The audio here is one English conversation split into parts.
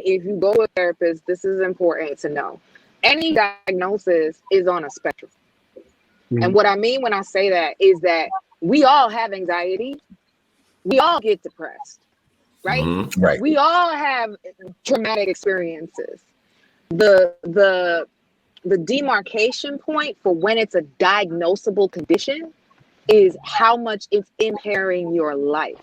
if you go to a therapist, this is important to know. Any diagnosis is on a spectrum. And what I mean when I say that is that we all have anxiety. We all get depressed, right? Right. We all have traumatic experiences. The demarcation point for when it's a diagnosable condition is how much it's impairing your life.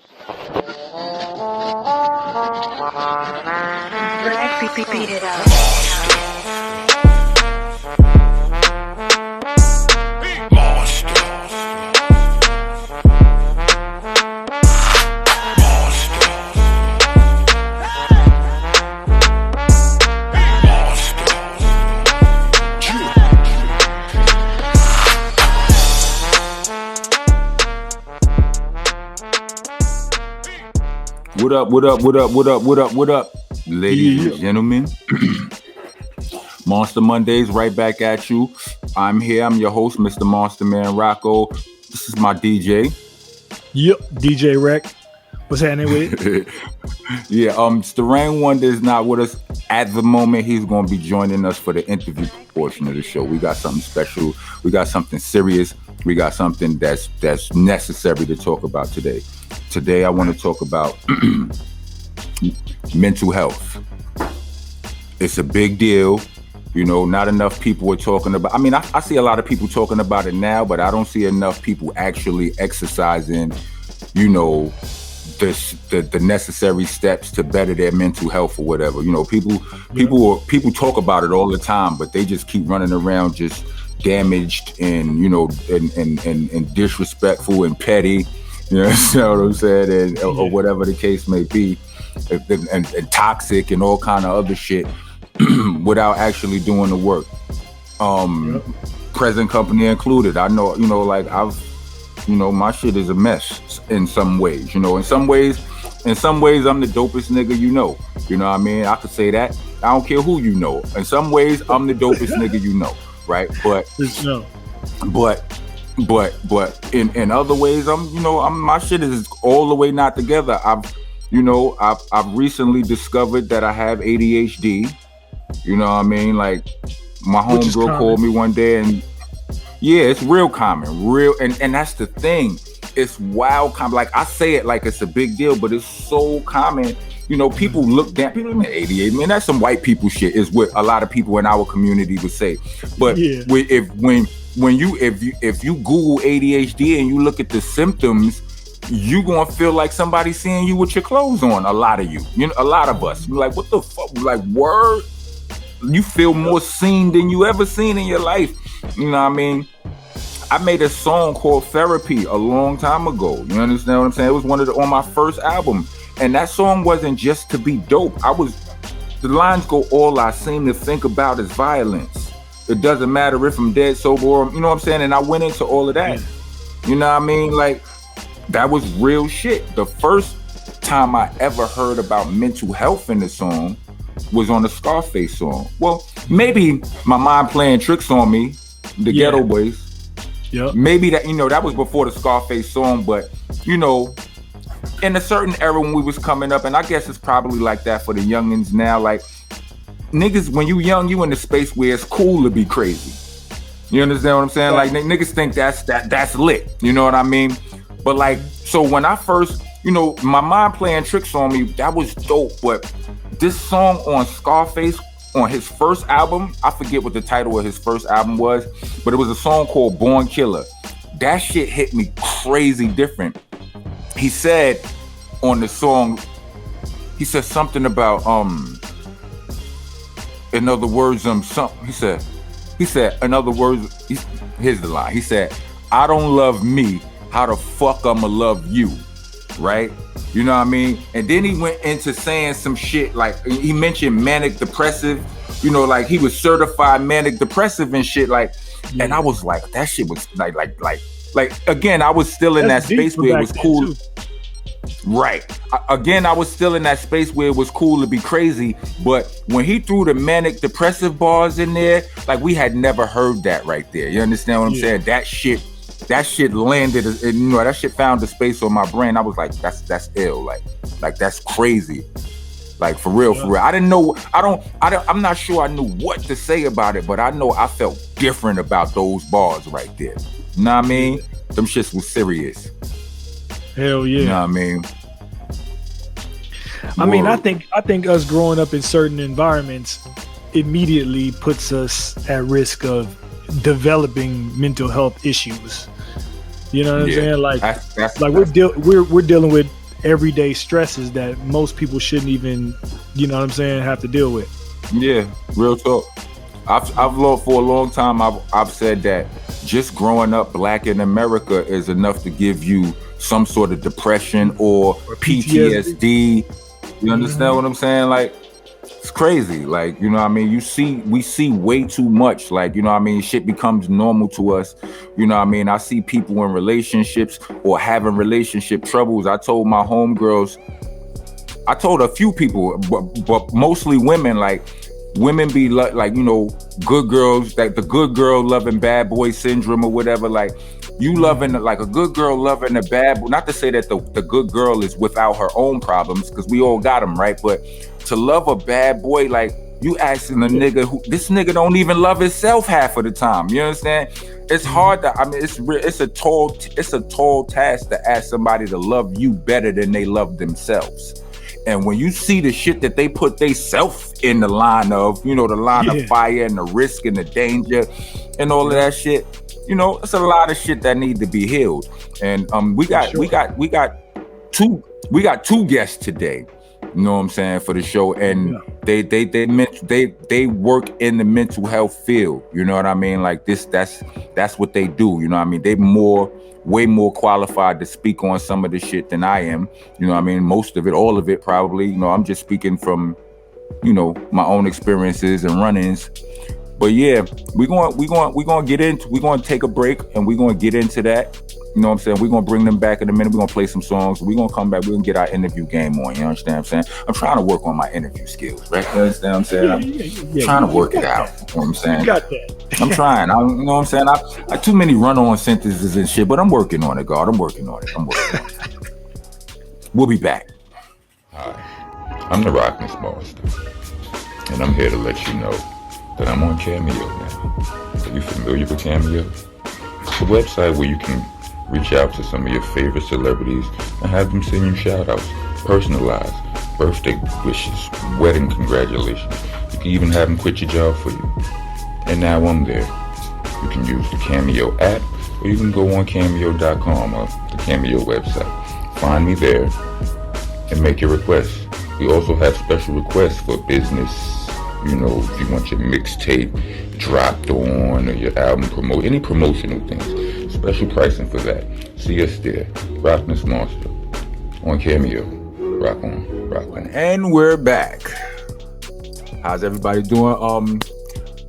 Beat it up. What up, ladies and gentlemen? Monsta Mondayz right back at you. I'm here. I'm your host, Mr. Monster Man Rocco. This is my DJ. Yep, DJ Rec. What's happening with it? Yeah, Sterain Wonder is not with us at the moment. He's going to be joining us for the interview portion of the show. We got something special. We got something serious. We got something that's necessary to talk about today. Today, I want to talk about mental health. It's a big deal. You know, not enough people are talking about. I mean, I see a lot of people talking about it now, but I don't see enough people actually exercising, you know, the necessary steps to better their mental health or whatever. You know, people talk about it all the time, but they just keep running around just damaged and, you know, and disrespectful and petty. You know what I'm saying? Or whatever the case may be, and toxic and all kind of other shit without actually doing the work. Present company included. I know, you know, like my shit is a mess in some ways. You know, in some ways, I'm the dopest nigga you know. You know what I mean? I could say that. I don't care who you know. In some ways, I'm the dopest nigga you know, right? But in other ways, my shit is all the way not together. I've recently discovered that I have ADHD. You know what I mean? Like my homegirl called me one day, and yeah, it's real common, and that's the thing. It's wild common. Like I say it like it's a big deal, but it's so common. You know, people look down. People mean ADHD. Man, that's some white people shit. Is what a lot of people in our community would say. But when you Google ADHD and you look at the symptoms, you gonna feel like somebody seeing you with your clothes on. A lot of you, a lot of us, like, what the fuck? Like, word? You feel more seen than you ever seen in your life. You know what I mean? I made a song called Therapy a long time ago. You understand what I'm saying? It was on my first album, and that song wasn't just to be dope. The lines go, all I seem to think about is violence. It doesn't matter if I'm dead, sober, or, you know what I'm saying? And I went into all of that. You know what I mean? Like, that was real shit. The first time I ever heard about mental health in the song was on the Scarface song. Well, maybe my mind playing tricks on me, the Ghetto Boys. Yep. Maybe that, that was before the Scarface song, but, in a certain era when we was coming up, and I guess it's probably like that for the youngins now, like, niggas, when you young, you in the space where it's cool to be crazy. You understand what I'm saying? Like, niggas think that's lit. You know what I mean? But like, so when I first, my mind playing tricks on me, that was dope. But this song on Scarface, on his first album, I forget what the title of his first album was, but it was a song called Born Killer. That shit hit me crazy different. He said on the song, he said something about, in other words, he said, in other words, here's the line. He said, I don't love me. How the fuck I'ma love you? Right? You know what I mean? And then he went into saying some shit, like he mentioned manic depressive, like he was certified manic depressive and shit, like, and I was like, that shit was like again, I was still in that space where it was cool. Right. Again, I was still in that space where it was cool to be crazy, but when he threw the manic depressive bars in there, like, we had never heard that right there. You understand what I'm saying? That shit landed, that shit found a space on my brain. I was like, that's ill. Like that's crazy. Like for real, for real. I didn't know. I'm not sure I knew what to say about it, but I know I felt different about those bars right there. You know what I mean? Them shits was serious. Hell yeah. You know what I mean? I mean, I think us growing up in certain environments immediately puts us at risk of developing mental health issues. You know what I'm saying? Like, we're dealing with everyday stresses that most people shouldn't even, you know what I'm saying, have to deal with. Yeah, real talk. I've loved for a long time. I've said that just growing up black in America is enough to give you some sort of depression or PTSD. You understand what I'm saying? Like, it's crazy. Like, you know what I mean? We see way too much. Like, you know what I mean? Shit becomes normal to us. You know what I mean? I see people in relationships or having relationship troubles. I told my homegirls, I told a few people, but mostly women, like, women be like, you know, good girls, like the good girl loving bad boy syndrome or whatever. Like, you loving, like a good girl loving a bad boy. Not to say that the good girl is without her own problems, because we all got them, right? But to love a bad boy, like, you asking a nigga who, this nigga don't even love himself half of the time. You understand? It's hard to, I mean, it's a tall task to ask somebody to love you better than they love themselves. And when you see the shit that they put they self in the line of, you know, the line of fire and the risk and the danger and all of that shit, you know, it's a lot of shit that need to be healed. And we got two guests today. You know what I'm saying, for the show, and they work in the mental health field. You know what I mean? Like that's what they do. You know what I mean? They way more qualified to speak on some of the shit than I am. You know what I mean? Most of it, all of it, probably. You know, I'm just speaking from, you know, my own experiences and run-ins. But yeah, we're gonna take a break and we're gonna get into that. You know what I'm saying? We're going to bring them back in a minute. We're going to play some songs. We're going to come back. We're going to get our interview game on. You understand what I'm saying? I'm trying to work on my interview skills, right? You understand what I'm saying? I'm trying to work it out. You know what I'm saying? You got that. I'm trying. You know what I'm saying? I too many run-on sentences and shit, but I'm working on it, God. I'm working on it. We'll be back. Hi, I'm the Rockness Monster, and I'm here to let you know that I'm on Cameo now. Are you familiar with Cameo? It's a website where you can reach out to some of your favorite celebrities and have them send you shout-outs, personalized, birthday wishes, wedding congratulations. You can even have them quit your job for you. And now I'm there. You can use the Cameo app, or you can go on Cameo.com or the Cameo website. Find me there and make your requests. We also have special requests for business. You know, if you want your mixtape dropped on or your album promote, any promotional things, special pricing for that. See us there. Rockness Monster on Cameo. Rock on. And we're back. How's everybody doing?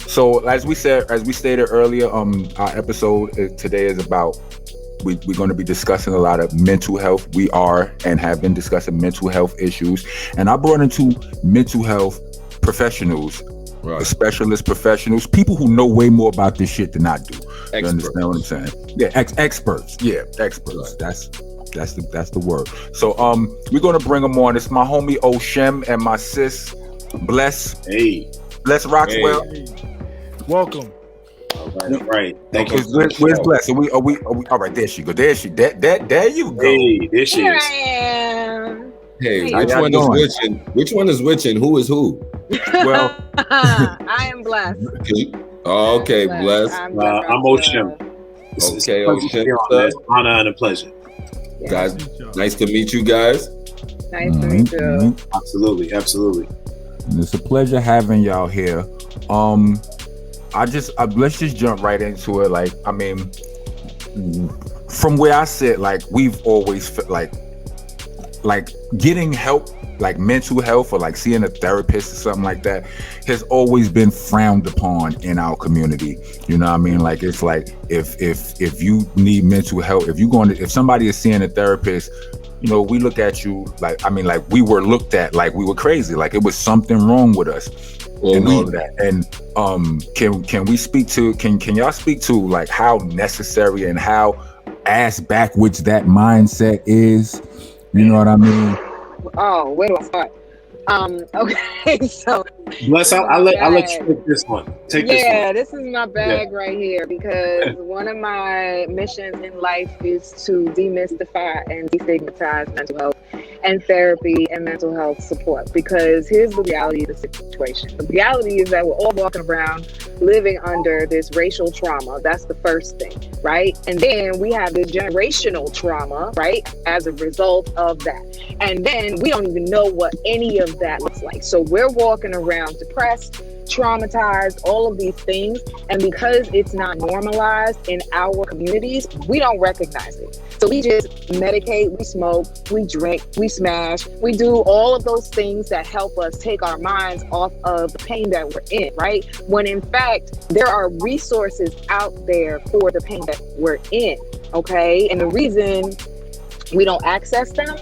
So as we stated earlier, our episode today is about, we're going to be discussing a lot of mental health. We are and have been discussing mental health issues, and I brought in two mental health professionals, right. Specialist professionals, people who know way more about this shit than I do. Experts. You understand what I'm saying? Yeah, experts. Yeah, experts. Right. That's the word. So we're gonna bring them on. It's my homie Oshim and my sis Bless. Hey, Bless Roxwell. Hey. Welcome. All right. Thank you. Where's Bless? Are we all right? There she go. There you go. Hey, there she Here is. I am. Hey, which one is which and who is who? Well, I am blessed. Oh, okay, blessed. I'm Oshim. Okay, Oshim. Honor and a pleasure. Guys, nice to meet you guys. Nice to meet you. Absolutely. It's a pleasure having y'all here. Let's just jump right into it. Like, I mean, from where I sit, like, we've always felt like getting help, like mental health or like seeing a therapist or something like that, has always been frowned upon in our community. You know what I mean? Like, it's like if you need mental health, if somebody is seeing a therapist, you know, we look at you like, I mean, like we were looked at like we were crazy, like it was something wrong with us. And all of that. And can y'all speak to like how necessary and how ass backwards that mindset is? You know what I mean? Oh, where do I start? Okay, so Bless, I'll let you take this one. This is my bag right here, because one of my missions in life is to demystify and destigmatize mental health and therapy and mental health support. Because here's the reality of the situation. The reality is that we're all walking around living under this racial trauma. That's the first thing, right? And then we have this generational trauma, right, as a result of that. And then we don't even know what any of that looks like. So we're walking around depressed, traumatized, all of these things. And because it's not normalized in our communities, we don't recognize it. So we just medicate, we smoke, we drink, we smash, we do all of those things that help us take our minds off of the pain that we're in, right? When in fact, there are resources out there for the pain that we're in, okay? And the reason we don't access them,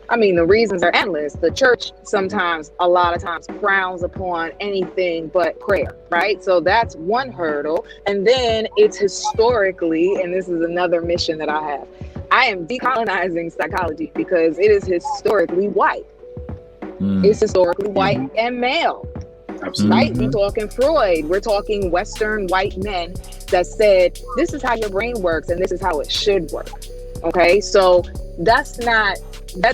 I mean, the reasons are endless. The church sometimes, a lot of times, frowns upon anything but prayer, right? So that's one hurdle. And then it's historically, and this is another mission that I have, I am decolonizing psychology because it is historically white. It's historically white and male. Absolutely. Right? We're talking Freud. We're talking Western white men that said, this is how your brain works and this is how it should work. Okay? So that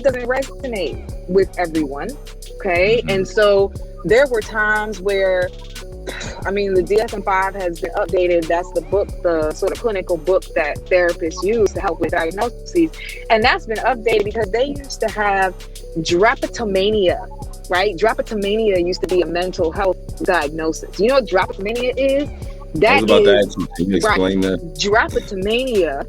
doesn't resonate with everyone. Okay? And so there were times where, I mean, the DSM-5 has been updated. That's the book, the sort of clinical book that therapists use to help with diagnoses. And that's been updated because they used to have drapetomania, right? Drapetomania used to be a mental health diagnosis. You know what drapetomania is? I was about to ask you. Can you explain that? Drapetomania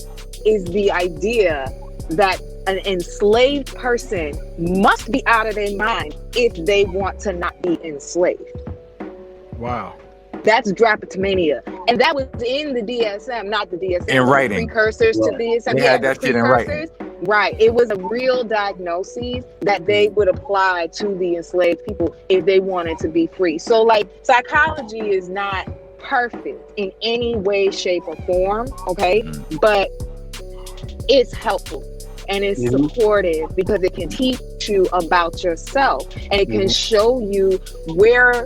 is the idea that an enslaved person must be out of their mind if they want to not be enslaved. Wow. That's drapetomania. And that was in the DSM, not the DSM. In writing. Precursors to DSM. They had that shit in writing. Right. It was a real diagnosis that they would apply to the enslaved people if they wanted to be free. So like psychology is not perfect in any way, shape, or form. Okay. But it's helpful. And it's supportive because it can teach you about yourself and it can show you where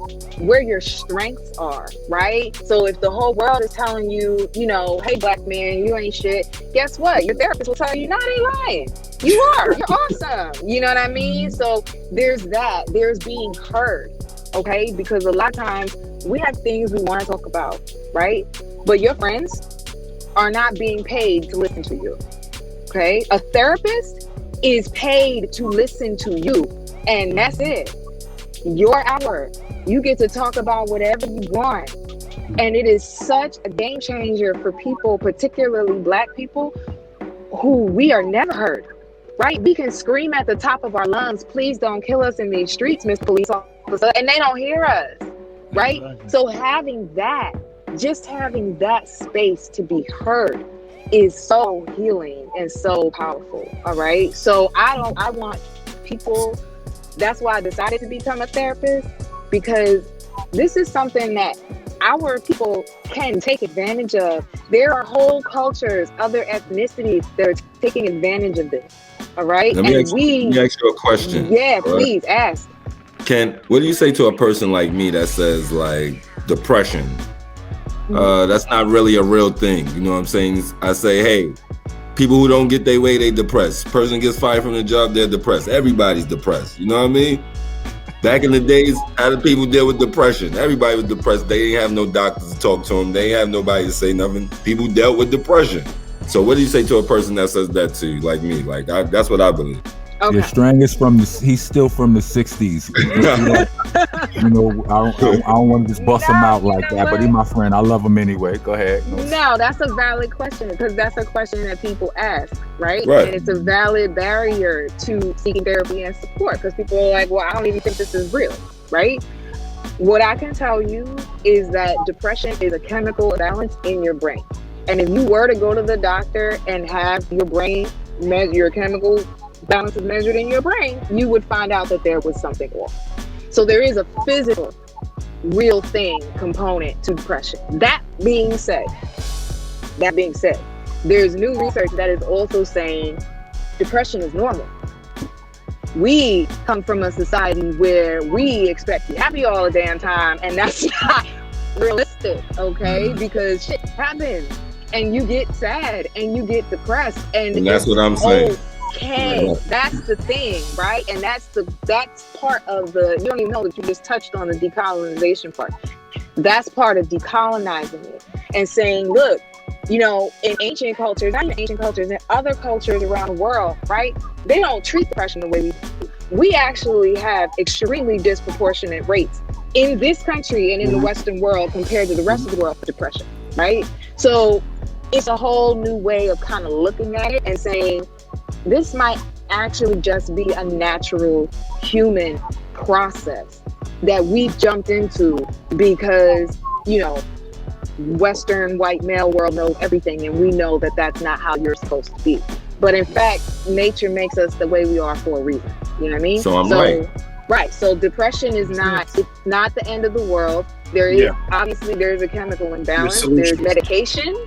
your strengths are, right? So if the whole world is telling you, you know, hey, black man, you ain't shit, guess what? Your therapist will tell you, no, they ain't lying. You are. You're awesome. You know what I mean? So there's that. There's being heard, okay? Because a lot of times we have things we want to talk about, right? But your friends are not being paid to listen to you. Okay, a therapist is paid to listen to you, and that's it. Your hour. You get to talk about whatever you want. And it is such a game changer for people, particularly black people, who we are never heard, right? We can scream at the top of our lungs, please don't kill us in these streets, Mr. Police Officer, and they don't hear us, right? Exactly. So having that, just having that space to be heard is so healing and so powerful. All right. So I want people, that's why I decided to become a therapist, because this is something that our people can take advantage of. There are whole cultures, other ethnicities that are taking advantage of this. All right. Let me ask you a question. Yeah, please ask. What do you say to a person like me that says like depression? That's not really a real thing. You know what I'm saying? I say, hey, people who don't get their way, they depressed. Person gets fired from the job, they're depressed. Everybody's depressed. You know what I mean? Back in the days, how did people deal with depression? Everybody was depressed. They didn't have no doctors to talk to them. They didn't have nobody to say nothing. People dealt with depression. So what do you say to a person that says that to you, like me? Like that's what I believe. Okay. Your strangest he's still from the 60s. You know, I don't want to just bust him out like that, but he's my friend. I love him anyway. Go ahead. No, that's a valid question because that's a question that people ask, right? And it's a valid barrier to seeking therapy and support because people are like, well, I don't even think this is real, right? What I can tell you is that depression is a chemical imbalance in your brain. And if you were to go to the doctor and have your brain measure your chemical balance is measured in your brain, you would find out that there was something off. So there is a physical, real thing component to depression. That being said, there's new research that is also saying depression is normal. We come from a society where we expect to be happy all the damn time, and that's not realistic, okay? Because shit happens, and you get sad, and you get depressed, and that's what I'm saying. Okay, that's the thing, right? And that's part of the, you don't even know that you just touched on the decolonization part. That's part of decolonizing it and saying, look, you know, in ancient cultures, not even ancient cultures, in other cultures around the world, right? They don't treat depression the way we do. We actually have extremely disproportionate rates in this country and in the Western world compared to the rest of the world for depression, right? So it's a whole new way of kind of looking at it and saying, this might actually just be a natural human process that we've jumped into because, you know, Western white male world knows everything, and we know that that's not how you're supposed to be. But in fact, nature makes us the way we are for a reason. You know what I mean? So I'm right. Right. So depression is not the end of the world. There is obviously there's a chemical imbalance. There's medication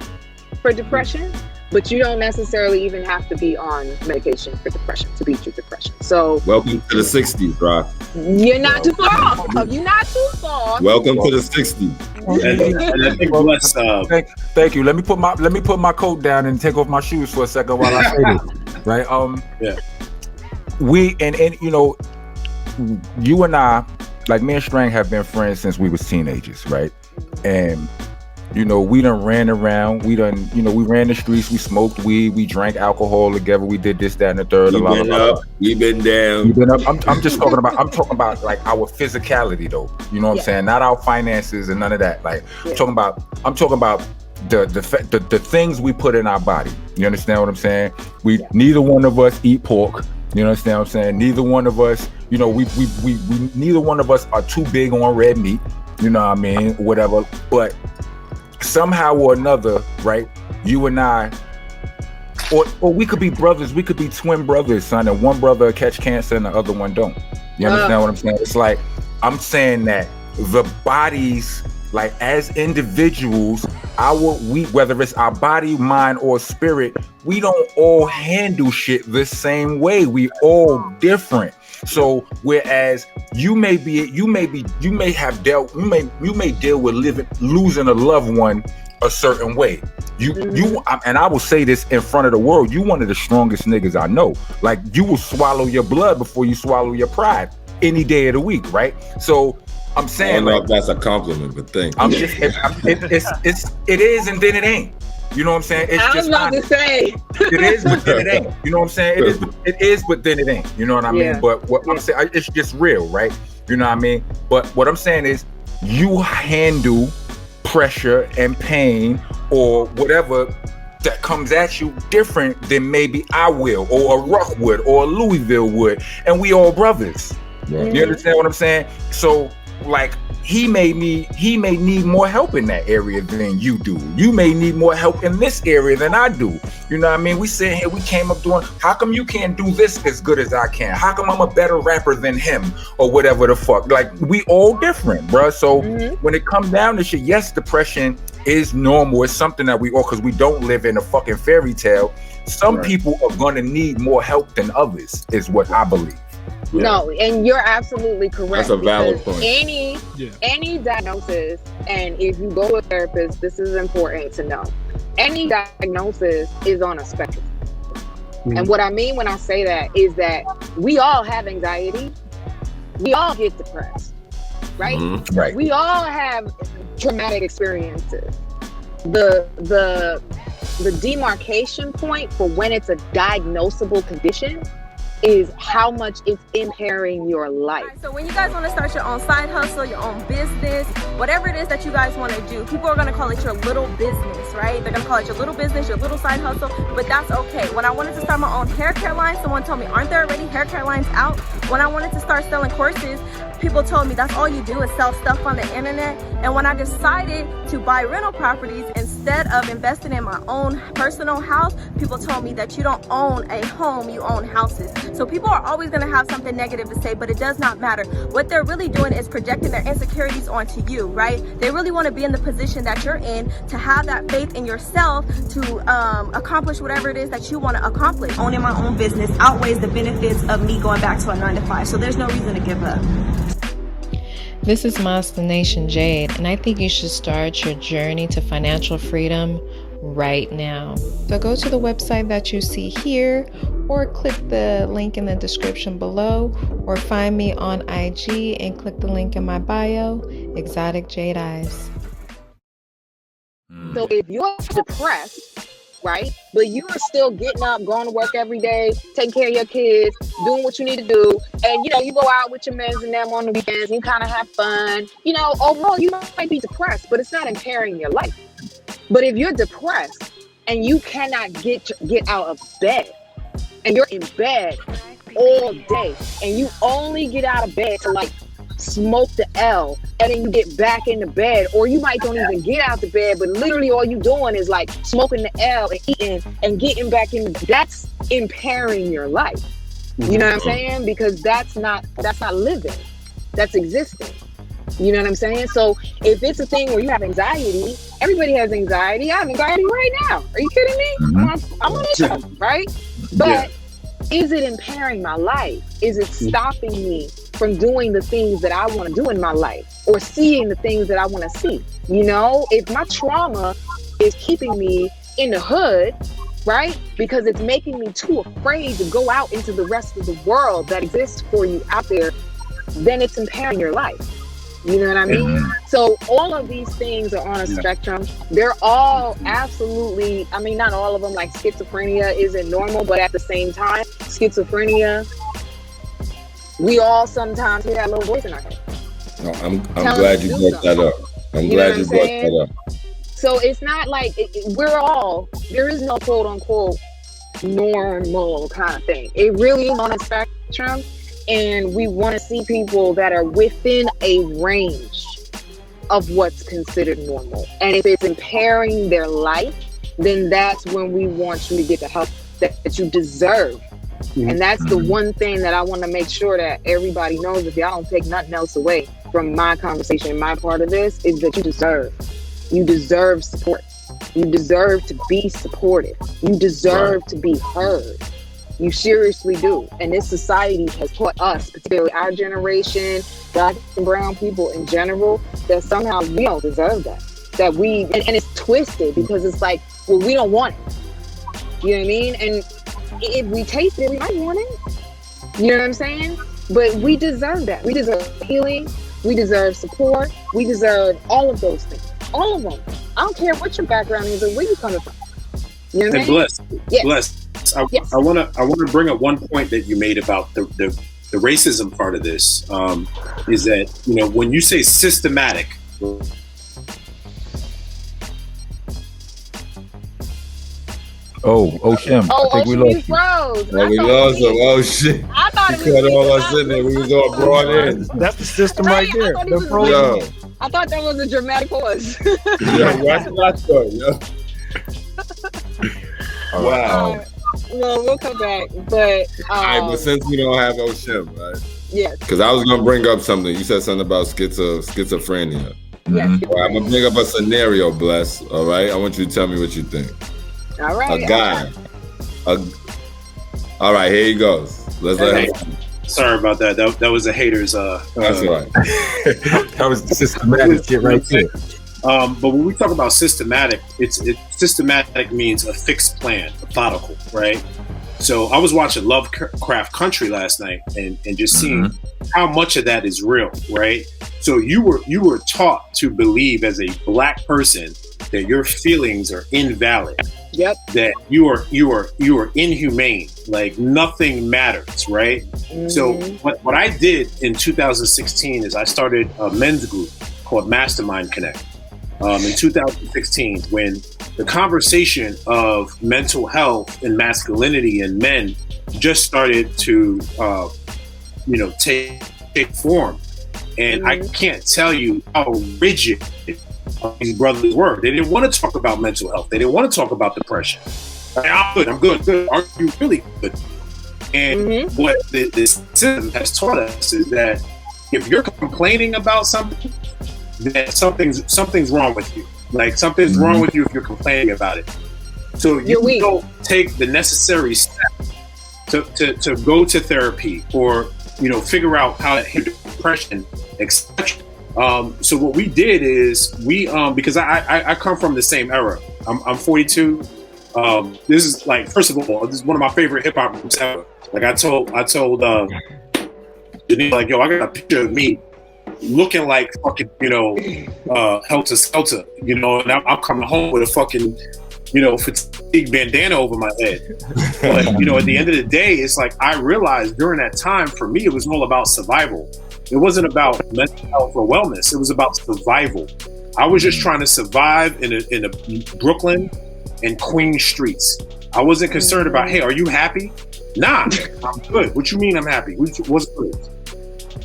for depression, but you don't necessarily even have to be on medication for depression to beat your depression. So welcome to the 60s, Rock. You're not too far off. You're not too far. Welcome to the 60s. And I think thank you. Let me put my coat down and take off my shoes for a second while I say this. Right? We and you know, you and I, like me and Strang, have been friends since we was teenagers, right? And you know, we done ran around, we ran the streets, we smoked weed, we drank alcohol together, we did this, that, and the third. We've been down. We've been up. I'm just talking about like our physicality though. You know what I'm saying? Not our finances and none of that. Like I'm talking about the things we put in our body. You understand what I'm saying? Neither one of us eat pork. You understand what I'm saying? Neither one of us, you know, we neither one of us are too big on red meat. You know what I mean? Whatever. But somehow or another, right? You and I, or we could be brothers. We could be twin brothers, son, and one brother catch cancer and the other one don't. You understand what I'm saying? It's like I'm saying that the bodies, like as individuals, whether it's our body, mind, or spirit, we don't all handle shit the same way. We all different. So whereas you may deal with losing a loved one a certain way. And I will say this in front of the world, you one of the strongest niggas I know. Like you will swallow your blood before you swallow your pride any day of the week, right? So I'm saying, I don't know if that's a compliment, but thank you. I'm just it is and then it ain't. You know what I'm saying? It's I was about to say it is, but then it ain't. You know what I'm saying? It is, but then it ain't. You know what I mean? But what I'm saying, it's just real, right? You know what I mean? But what I'm saying is, you handle pressure and pain or whatever that comes at you different than maybe I will, or a Ruck would, or a Louisville would, and we all brothers. Yeah. You understand what I'm saying? So, like, he may need more help in that area than you do. You may need more help in this area than I do. You know what I mean? We sitting here, we came up doing, how come you can't do this as good as I can? How come I'm a better rapper than him? Or whatever the fuck. Like, we all different, bruh. So when it comes down to shit, yes, depression is normal. It's something that we all, because we don't live in a fucking fairy tale. Some people are gonna need more help than others, is what I believe. Yeah. No, and you're absolutely correct. That's a valid point. Any diagnosis, and if you go to a therapist, this is important to know. Any diagnosis is on a spectrum. And what I mean when I say that is that we all have anxiety. We all get depressed, right? Right. We all have traumatic experiences. The demarcation point for when it's a diagnosable condition is how much it's impairing your life. Right, so when you guys want to start your own side hustle, your own business, whatever it is that you guys want to do, people are going to call it your little business, right? They're going to call it your little business, your little side hustle, but that's okay. When I wanted to start my own hair care line, someone told me, aren't there already hair care lines out? When I wanted to start selling courses, People told me that's all you do is sell stuff on the internet. And when I decided to buy rental properties instead of investing in my own personal house, people told me that you don't own a home, you own houses. So people are always going to have something negative to say, but it does not matter. What they're really doing is projecting their insecurities onto you, right? They really want to be in the position that you're in, to have that faith in yourself to accomplish whatever it is that you want to accomplish. Owning my own business outweighs the benefits of me going back to a 9-to-5. So there's no reason to give up. This is Monsta Nation Jade, and I think you should start your journey to financial freedom right now. So go to the website that you see here, or click the link in the description below, or find me on IG and click the link in my bio, Exotic Jade Eyes. So if you're depressed, right, but you are still getting up, going to work every day, taking care of your kids, doing what you need to do, and you go out with your men and them on the weekends, you kind of have fun, overall you might be depressed, but it's not impairing your life. But if you're depressed and you cannot get out of bed, and you're in bed all day, and you only get out of bed to smoke the L, and then you get back into bed, or you might don't even get out the bed, but literally all you doing is smoking the L and eating and getting back in. That's impairing your life. You know what I'm saying? Because that's not living. That's existing. You know what I'm saying? So if it's a thing where you have anxiety, everybody has anxiety. I have anxiety right now. Are you kidding me? I'm on the show, right? But is it impairing my life? Is it stopping me from doing the things that I want to do in my life, or seeing the things that I want to see? If my trauma is keeping me in the hood, right? Because it's making me too afraid to go out into the rest of the world that exists for you out there, then it's impairing your life. You know what I mean? So all of these things are on a spectrum. They're all absolutely, not all of them, like schizophrenia isn't normal, but at the same time, schizophrenia, we all sometimes hear that little voice in our head. No, I'm glad you brought that up. I'm glad you brought that up. So it's not like there is no quote unquote normal kind of thing. It really is on a spectrum. And we want to see people that are within a range of what's considered normal. And if it's impairing their life, then that's when we want you to get the help that you deserve. And that's the one thing that I want to make sure that everybody knows. If y'all don't take nothing else away from my conversation, my part of this, is that you deserve support. You deserve to be supported. You deserve to be heard. You seriously do. And this society has taught us, particularly our generation, Black and brown people in general, that somehow we don't deserve that. And it's twisted because it's we don't want it. You know what I mean? And if we taste it, we might want it. You know what I'm saying? But we deserve that. We deserve healing. We deserve support. We deserve all of those things. All of them. I don't care what your background is or where you're coming from. You know what I mean? Bless. I want to bring up one point that you made about the racism part of this, is that, when you say systematic. Oshim. I think we lost you. We lost him. Oh shit! I thought he cut all us in there. We was all brought in. That's the system right there. I thought that was a dramatic pause. That's what I thought. Wow. Well, we'll come back, but all right. But since we don't have Oshim, right? Yes. Because I was gonna bring up something. You said something about schizophrenia. Yes. Well, I'm gonna bring up a scenario, Bless. All right. I want you to tell me what you think. All right. A guy. All right. Here he goes. Let's let him. Sorry about that. That was a hater's. That's right. That was systematic shit right there. But when we talk about systematic, systematic means a fixed plan, methodical, right? So I was watching Lovecraft Country last night and just seeing how much of that is real, right? So you were taught to believe as a Black person that your feelings are invalid. Yep. That you are inhumane. Like nothing matters, right? So what I did in 2016 is I started a men's group called Mastermind Connect. In 2016, when the conversation of mental health and masculinity in men just started to, take form. And I can't tell you how rigid these brothers were. They didn't want to talk about mental health. They didn't want to talk about depression. I'm good. Are you really good? And what this system has taught us is that if you're complaining about something, then something's wrong with you. Like something's wrong with you if you're complaining about it. So you don't take the necessary steps to go to therapy or figure out how to handle depression, etc. So what we did is we because I come from the same era. I'm 42. This is like, first of all, this is one of my favorite hip hop groups ever. Like I told Janine, like, yo, I got a picture of me looking like fucking, Helter Skelter, and I'm coming home with a fucking, fatigue bandana over my head. But, at the end of the day, it's like I realized during that time, for me, it was all about survival. It wasn't about mental health or wellness. It was about survival. I was just trying to survive in the Brooklyn and Queens streets. I wasn't concerned about, hey, are you happy? Nah, I'm good. What you mean I'm happy? What's good?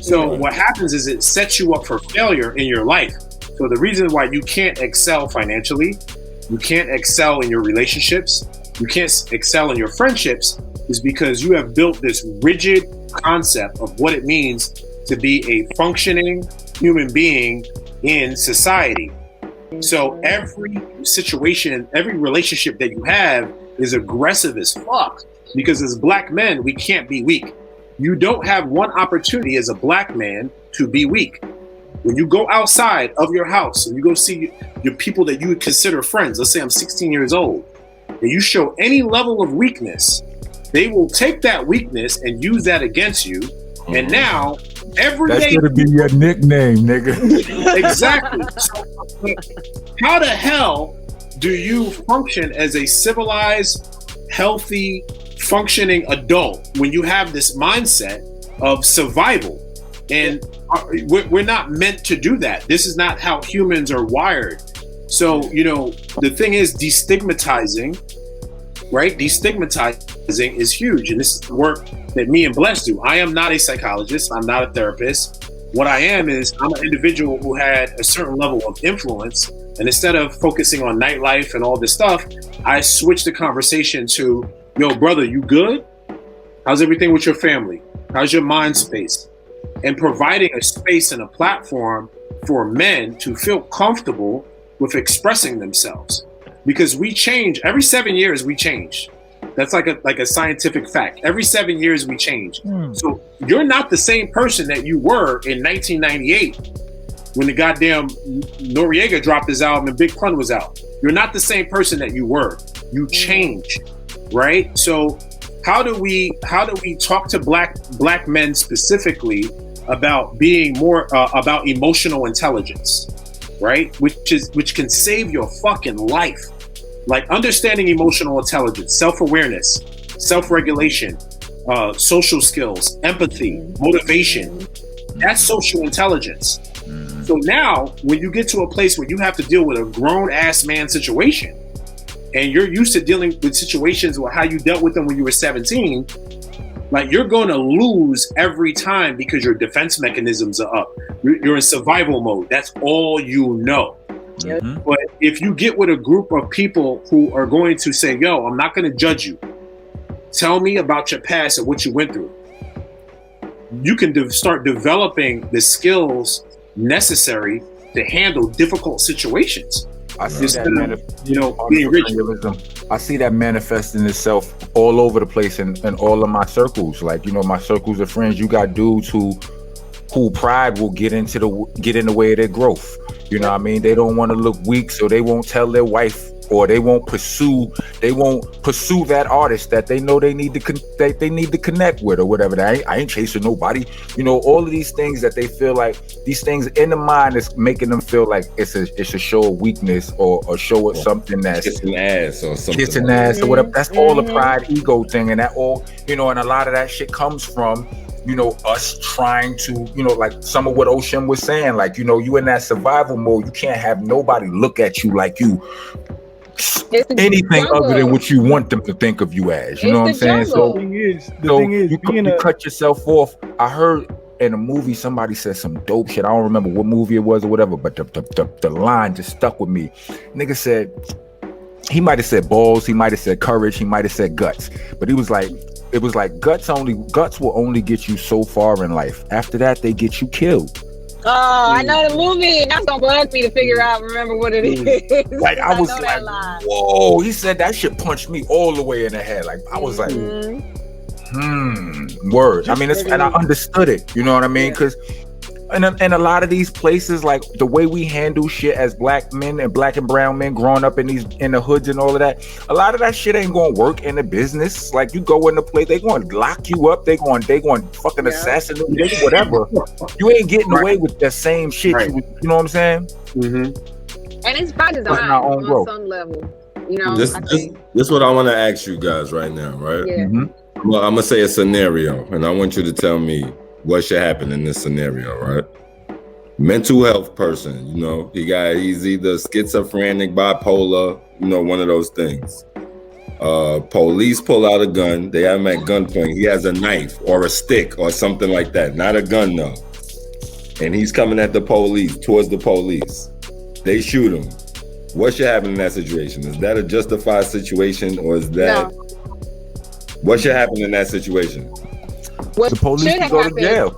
So what happens is it sets you up for failure in your life. So the reason why you can't excel financially, you can't excel in your relationships, you can't excel in your friendships is because you have built this rigid concept of what it means to be a functioning human being in society. So every situation, every relationship that you have is aggressive as fuck, because as black men, we can't be weak. You don't have one opportunity as a black man to be weak. When you go outside of your house and you go see your people that you would consider friends, let's say I'm 16 years old, and you show any level of weakness, they will take that weakness and use that against you. And now, every day... That's going to be your nickname, nigga. Exactly. So, how the hell do you function as a civilized, healthy, functioning adult when you have this mindset of survival? And we're not meant to do that. This is not how humans are wired. So, the thing is, destigmatizing, right? Destigmatizing is huge. And this is the work that me and Bless do. I am not a psychologist. I'm not a therapist. What I am is I'm an individual who had a certain level of influence. And instead of focusing on nightlife and all this stuff, I switched the conversation to, yo, brother, you good? How's everything with your family? How's your mind space? And providing a space and a platform for men to feel comfortable with expressing themselves. Because we change. Every 7 years, we change. That's like a scientific fact. Every 7 years, we change. So you're not the same person that you were in 1998 when the goddamn Noriega dropped his album and Big Pun was out. You're not the same person that you were. You change, right? So how do we talk to black men specifically about being more about emotional intelligence, right? Which can save your fucking life. Like understanding emotional intelligence, self-awareness, self-regulation, social skills, empathy, motivation. That's social intelligence. So now when you get to a place where you have to deal with a grown ass man situation and you're used to dealing with situations or how you dealt with them when you were 17, like you're going to lose every time because your defense mechanisms are up. You're in survival mode. That's all you know. Mm-hmm. But if you get with a group of people who are going to say, yo, I'm not going to judge you. Tell me about your past and what you went through. You can start developing the skills necessary to handle difficult situations. I see I see that manifesting itself all over the place in all of my circles. Like, my circles of friends, you got dudes who pride will get in the way of their growth. You know what I mean? They don't want to look weak, so they won't tell their wife, or they won't pursue that artist that they know they need to connect with or whatever. I ain't chasing nobody. All of these things that they feel like, these things in the mind is making them feel like it's a show of weakness or a show of something that's kissing ass or something. Kissing ass or whatever. That's all a pride ego thing, and that all, and a lot of that shit comes from us trying to, like some of what Oshim was saying, like, you in that survival mode, you can't have nobody look at you like you anything other than what you want them to think of you as. You know what I'm saying? So, the thing is, you cut yourself off. I heard in a movie, somebody said some dope shit. I don't remember what movie it was or whatever, but the line just stuck with me. Nigga said, he might have said balls, he might have said courage, he might have said guts, but he was like, it was like guts will only get you so far in life. After that, they get you killed. Oh, I know the movie, and that's gonna bug me to remember what it is. Like I was like, whoa. He said that shit punched me all the way in the head. Like I was like, word. I mean, and I understood it. You know what I mean? Because in a lot of these places, like the way we handle shit as black men and black and brown men growing up in the hoods and all of that, a lot of that shit ain't gonna work in the business. Like you go in the place, they gonna lock you up, they gonna fucking assassinate you, whatever. You ain't getting away with that same shit. Right. You know what I'm saying? Mm-hmm. And it's by design on some level. You know, this is what I want to ask you guys right now, right? Yeah. Mm-hmm. Well, I'm gonna say a scenario, and I want you to tell me what should happen in this scenario, right? Mental health person, you know, he's either schizophrenic, bipolar, you know, one of those things. Police pull out a gun, they have him at gunpoint. He has a knife or a stick or something like that, not a gun though. And he's coming at towards the police. They shoot him. What should happen in that situation? Is that a justified situation, or is that what should happen in that situation? What the police should go to jail.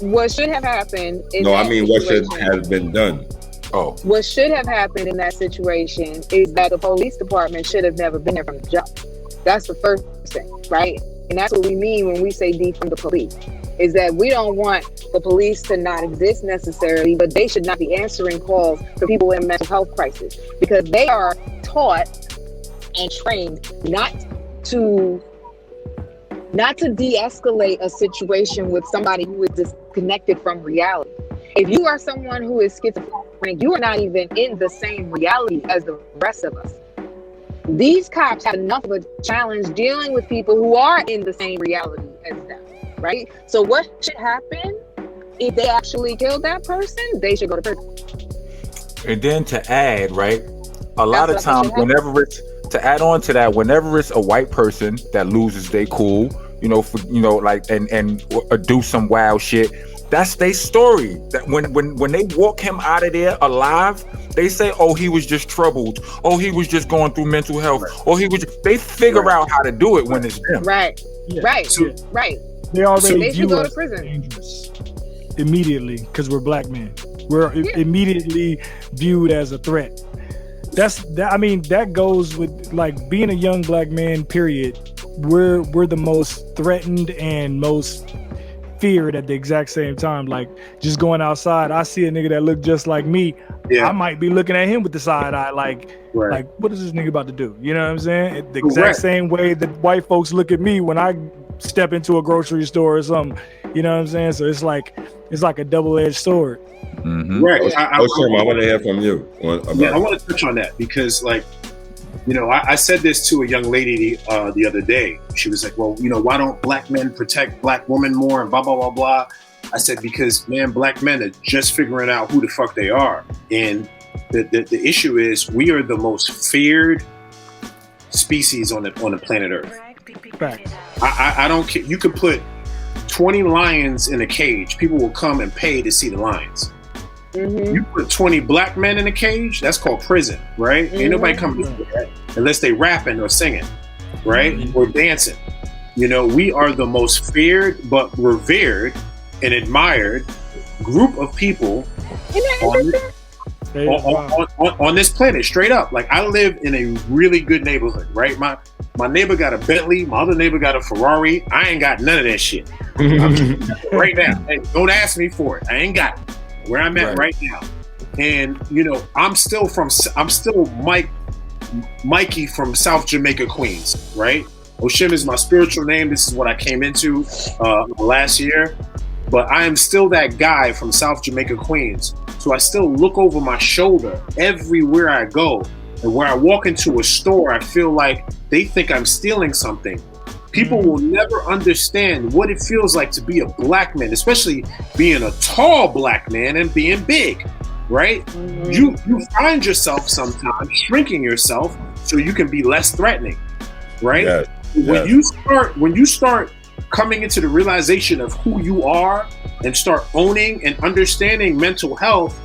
What should have happened in what should have been done? Oh. What should have happened in that situation is that the police department should have never been there from the jump. That's the first thing, right? And that's what we mean when we say defund the police, is that we don't want the police to not exist necessarily, but they should not be answering calls for people in mental health crisis, because they are taught and trained not to de-escalate a situation with somebody who is disconnected from reality. If you are someone who is schizophrenic, you are not even in the same reality as the rest of us. These cops have enough of a challenge dealing with people who are in the same reality as them, right? So what should happen if they actually killed that person? They should go to prison. And then to add, right, a lot of times whenever it's a white person that loses their cool, like and do some wild shit, that's their story. That when they walk him out of there alive, they say, oh, he was just troubled, oh, he was just going through mental health, or they figure out how to do it when it's them. Right. They already should go to prison dangerous immediately because we're black men. We're immediately viewed as a threat. That goes with like being a young black man, period. We're the most threatened and most feared at the exact same time. Like just going outside, I see a nigga that look just like me. Yeah. I might be looking at him with the side eye, like what is this nigga about to do? You know what I'm saying? The exact same way that white folks look at me when I step into a grocery store or something. You know what I'm saying? So it's like a double-edged sword. Mm-hmm. Right. I want to hear from you. I want to touch on that because, like, I said this to a young lady the other day. She was like, well, why don't black men protect black women more and blah, blah, blah, blah. I said, because, man, black men are just figuring out who the fuck they are. And the issue is we are the most feared species on the planet Earth. Right. I don't care. You could put 20 lions in a cage. People will come and pay to see the lions. Mm-hmm. You put 20 black men in a cage, that's called prison, right? Mm-hmm. Ain't nobody coming to that unless they rapping or singing, right? Mm-hmm. Or dancing. We are the most feared but revered and admired group of people on this planet, straight up. Like, I live in a really good neighborhood, right? My neighbor got a Bentley, my other neighbor got a Ferrari. I ain't got none of that shit. Right now. Hey, don't ask me for it. I ain't got it. Where I'm at right now. And, I'm still Mikey from South Jamaica, Queens, right? Oshim is my spiritual name. This is what I came into last year. But I am still that guy from South Jamaica, Queens. So I still look over my shoulder everywhere I go. And when I walk into a store, I feel like they think I'm stealing something. People will never understand what it feels like to be a black man, especially being a tall black man and being big, right? Mm-hmm. You find yourself sometimes shrinking yourself so you can be less threatening, right? Yes. When you start coming into the realization of who you are and start owning and understanding mental health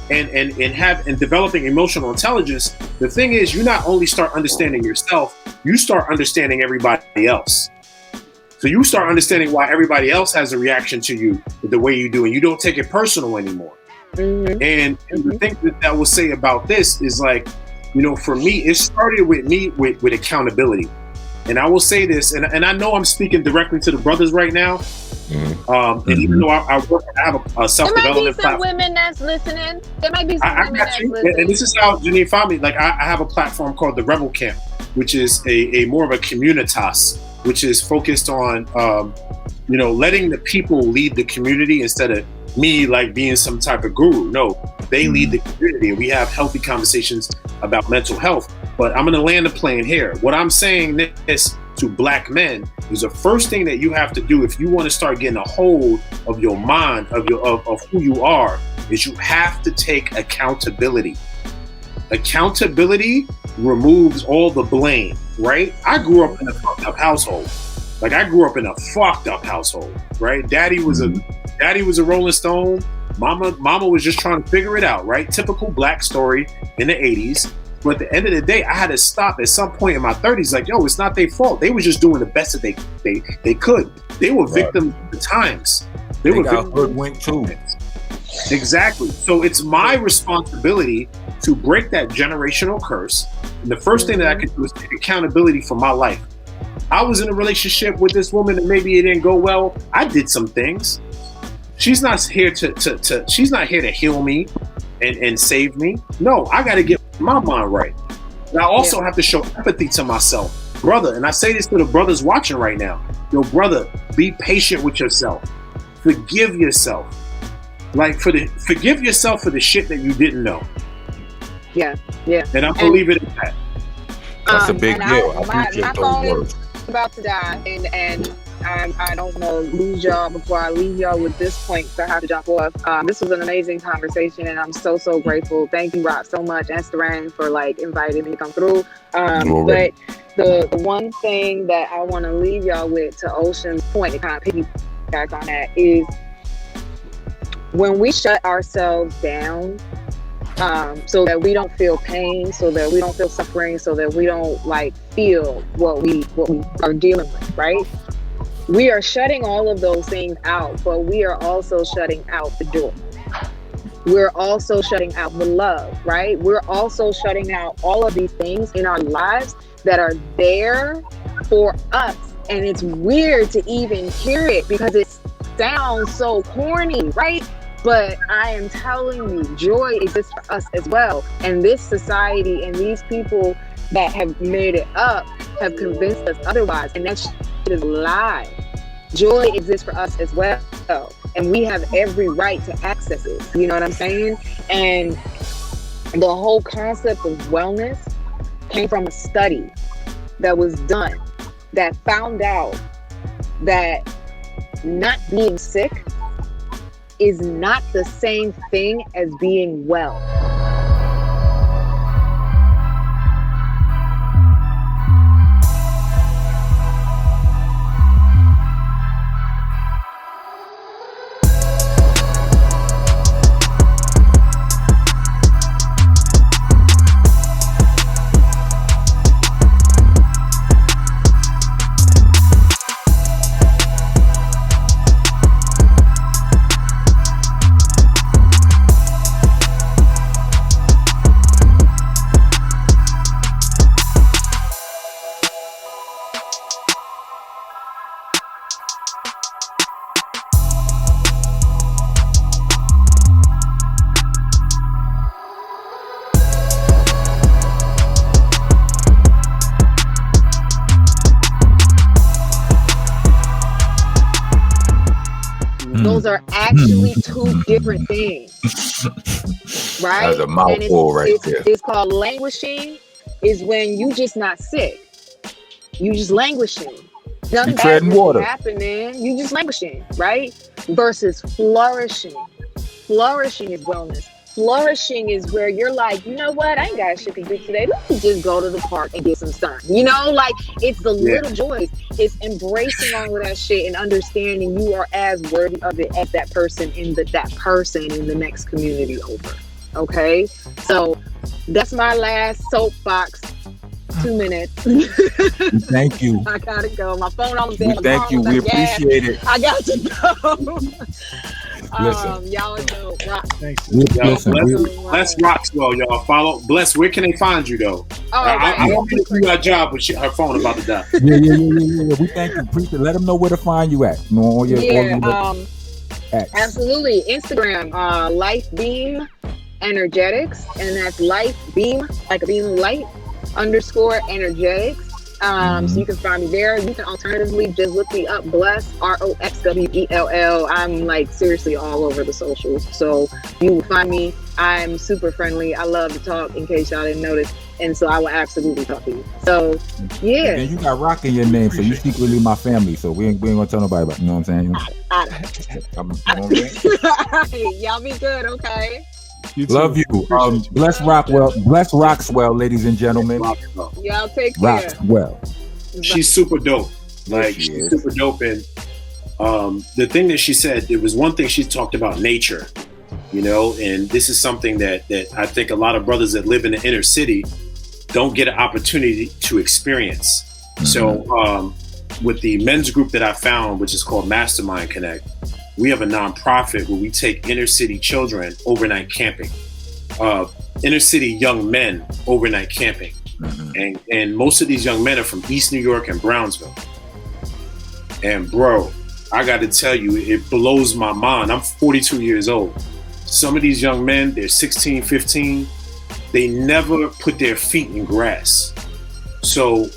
and developing emotional intelligence, the thing is, you not only start understanding yourself, you start understanding everybody else. So you start understanding why everybody else has a reaction to you the way you do, and you don't take it personal anymore. Mm-hmm. And the thing that I will say about this is, like, you know, for me, it started with me with accountability. And I will say this, and I know I'm speaking directly to the brothers right now. And even though I have a self-development platform. There might be some women that's listening. There might be some women that's listening. And this is how Janine found me. Like, I have a platform called the Rebel Camp, which is a more of a communitas, which is focused on, you know, letting the people lead the community instead of me like being some type of guru. No, they lead the community, and we have healthy conversations about mental health. But I'm going to land the plane here. What I'm saying this to Black men is the first thing that you have to do if you want to start getting a hold of your mind, of who you are, is you have to take accountability. Accountability removes all the blame, right? I grew up in a fucked up household. Like, I grew up in a fucked up household, right? Daddy was a Rolling Stone. Mama was just trying to figure it out, right? Typical Black story in the 80s. But at the end of the day, I had to stop at some point in my 30s. Like, yo, it's not their fault. They were just doing the best that they could. They were victims of the times. They were got hoodwinked too. Exactly. So it's my responsibility to break that generational curse. And the first thing that I could do is take accountability for my life. I was in a relationship with this woman and maybe it didn't go well. I did some things. She's not here she's not here to heal me and save me. No, I got to get my mind right. And I also have to show empathy to myself, brother. And I say this to the brothers watching right now. Yo, brother, be patient with yourself. Forgive yourself. Like, forgive yourself for the shit that you didn't know. Yeah. And I'm gonna leave it at that. That's a big deal. My phone is about to die, and I don't want to lose y'all before I leave y'all with this point, so I have to jump off. This was an amazing conversation, and I'm so grateful. Thank you, Rock, so much, and Staran, for like inviting me to come through. But the one thing that I want to leave y'all with, to Oshim's point, to kind of piggyback on that, is when we shut ourselves down, so that we don't feel pain, so that we don't feel suffering, so that we don't like feel what we are dealing with, right? We are shutting all of those things out, but we are also shutting out the joy. We're also shutting out the love, right? We're also shutting out all of these things in our lives that are there for us. And it's weird to even hear it because it sounds so corny, right? But I am telling you, joy exists for us as well. And this society and these people that have made it up have convinced us otherwise. And that shit is a lie. Joy exists for us as well. And we have every right to access it. You know what I'm saying? And the whole concept of wellness came from a study that was done that found out that not being sick is not the same thing as being well. Those are actually two different things, right? That's a mouthful right there. It's called languishing, is when you just not sick. You just languishing. Nothing bad is happening. You just languishing, right? Versus flourishing. Flourishing is wellness. flourishing is where you're like, you know what, I ain't got shit to do today. Let me just go to the park and get some sun. You know, like it's the little joys. It's embracing all of that shit and understanding you are as worthy of it as that person in the next community over. Okay, so that's my last soapbox. 2 minutes. Thank you. I gotta go. My phone on dead. Thank you. We appreciate it. I got to go. Listen, y'all are dope. Thanks. Bless Roxwell, y'all. Follow Bless. Where can they find you though? I don't think you got a job, but her phone about to die. Yeah. We thank you. Appreciate. Let them know where to find you at. Absolutely. Instagram, Life Beam Energetics, and that's Life Beam, like a beam of light _energetics. So you can find me there. You can alternatively just look me up, Bless, ROXWELL. I'm like seriously all over the socials, so you will find me. I'm super friendly. I love to talk, in case y'all didn't notice, and so I will absolutely talk to you. So yeah. And you got Rock in your name, so you secretly my family. So we ain't gonna tell nobody about it. You know what I'm saying? Y'all be good, okay? Love you. Bless Roxwell, ladies and gentlemen. Y'all take care. Roxwell. She's super dope. Like she's super dope. And the thing that she said, there was one thing she talked about nature, you know, and this is something that I think a lot of brothers that live in the inner city don't get an opportunity to experience. So with the men's group that I found, which is called Mastermind Connect, we have a nonprofit where we take inner city children overnight camping, inner city young men overnight camping. And most of these young men are from East New York and Brownsville. And bro, I got to tell you, it blows my mind. I'm 42 years old. Some of these young men, they're 16, 15. They never put their feet in grass. So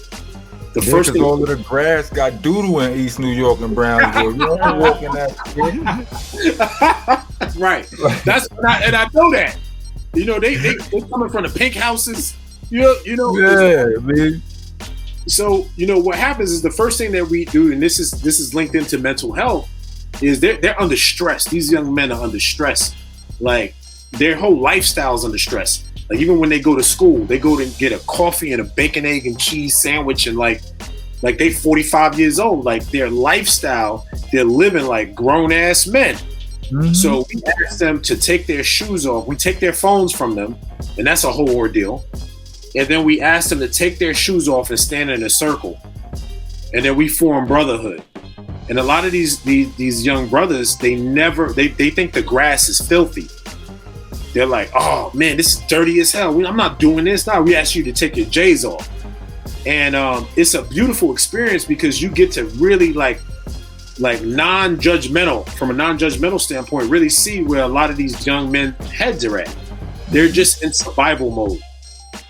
the first thing, all of the grass got doodle in East New York and Brownsville. You don't walk in that shit. Right. And I know that. You know, they coming from the pink houses. You know. Yeah, man. So, you know, what happens is the first thing that we do, and this is linked into mental health, is they're under stress. These young men are under stress. Like their whole lifestyle is under stress. Like even when they go to school, they go to get a coffee and a bacon, egg, and cheese sandwich, and like they 45 years old. Like their lifestyle, they're living like grown ass men. So we ask them to take their shoes off. We take their phones from them, and that's a whole ordeal. And then we ask them to take their shoes off and stand in a circle. And then we form brotherhood. And a lot of these young brothers, they think the grass is filthy. They're like, oh man, this is dirty as hell. I'm not doing this. Now we ask you to take your J's off. And it's a beautiful experience because you get to really like non-judgmental, from a non-judgmental standpoint, really see where a lot of these young men's heads are at. They're just in survival mode.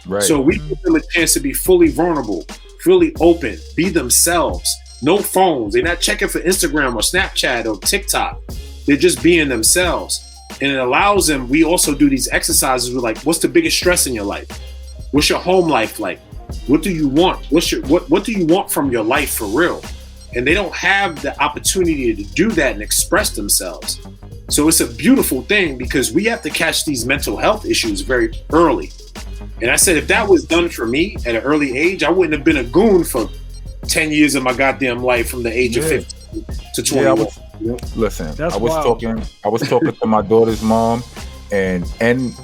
Right. So we give them a chance to be fully vulnerable, fully open, be themselves. No phones. They're not checking for Instagram or Snapchat or TikTok. They're just being themselves. And it allows them, we also do these exercises with like, what's the biggest stress in your life? What's your home life like? What do you want? What do you want from your life for real? And they don't have the opportunity to do that and express themselves. So it's a beautiful thing because we have to catch these mental health issues very early. And I said, if that was done for me at an early age, I wouldn't have been a goon for 10 years of my goddamn life from the age of 15 to 21. Listen, I was talking to my daughter's mom and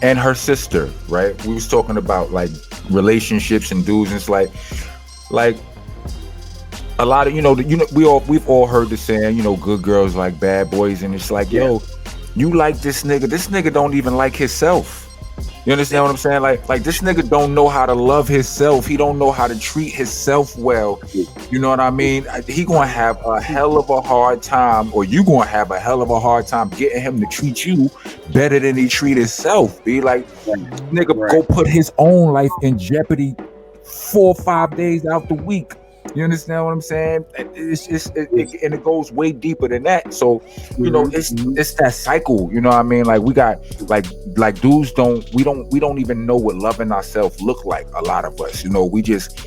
her sister, right? We was talking about like relationships and dudes, and it's like a lot of, we've all heard the saying, good girls like bad boys, and it's like, yo, you like this nigga don't even like himself. You understand what I'm saying? Like this nigga don't know how to love himself. He don't know how to treat himself well. You know what I mean? He gonna have a hell of a hard time, or you gonna have a hell of a hard time getting him to treat you better than he treat himself. Be like, nigga, go put his own life in jeopardy 4 or 5 days out the week. You understand what I'm saying? And it goes way deeper than that. So, it's that cycle. You know what I mean? Like we got like dudes we don't even know what loving ourselves look like. A lot of us, we just,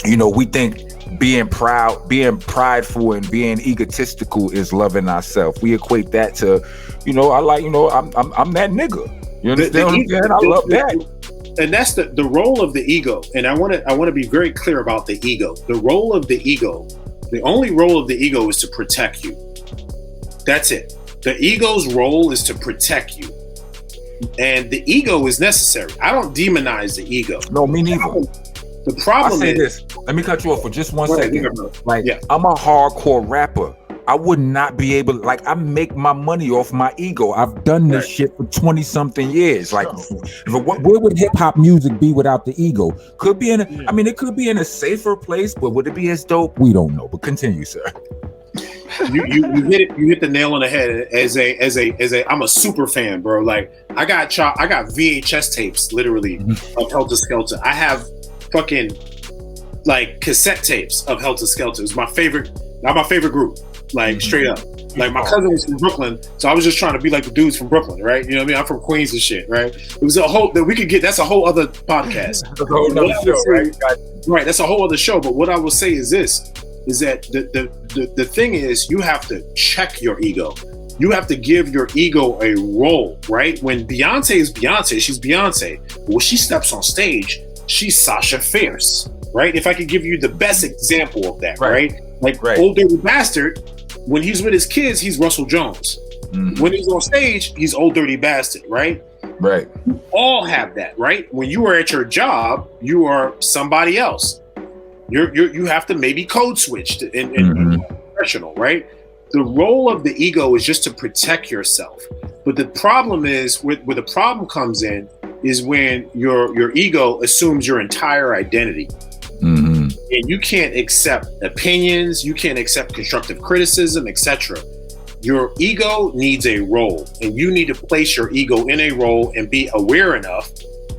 we think being prideful and being egotistical is loving ourselves. We equate that to, I'm that nigga. You understand what I'm saying? I love that. And that's the role of the ego. And I want to be very clear about the ego. The role of the ego, the only role of the ego is to protect you. That's it. The ego's role is to protect you. And the ego is necessary. I don't demonize the ego. No, me neither. The problem is this. Let me cut you off for just 1 second. Yeah. I'm a hardcore rapper. I would not be able, I make my money off my ego. I've done this shit for 20 something years. Like, where would hip hop music be without the ego? Could be it could be in a safer place, but would it be as dope? We don't know. But continue, sir. You hit the nail on the head. As a I'm a super fan, bro. Like, I got VHS tapes literally of Helter Skelter. I have fucking like cassette tapes of Helter Skelter. It's my favorite group. Like, straight up. Like, my cousin was from Brooklyn, so I was just trying to be like the dudes from Brooklyn, right? You know what I mean? I'm from Queens and shit, right? It was that's a whole other podcast. That's a whole other show, right? Right, that's a whole other show. But what I will say is this, is that the thing is, you have to check your ego. You have to give your ego a role, right? When Beyonce is Beyonce, she's Beyonce. When she steps on stage, she's Sasha Fierce, right? If I could give you the best example of that, right? Like, Old Dirty Bastard, when he's with his kids, he's Russell Jones. Mm-hmm. When he's on stage, he's Old Dirty Bastard, right? Right. We all have that, right? When you are at your job, you are somebody else. You have to maybe code switch and professional, right? The role of the ego is just to protect yourself. But the problem is, where the problem comes in, is when your ego assumes your entire identity. Mm-hmm. And you can't accept opinions, you can't accept constructive criticism, etc. Your ego needs a role, and you need to place your ego in a role and be aware enough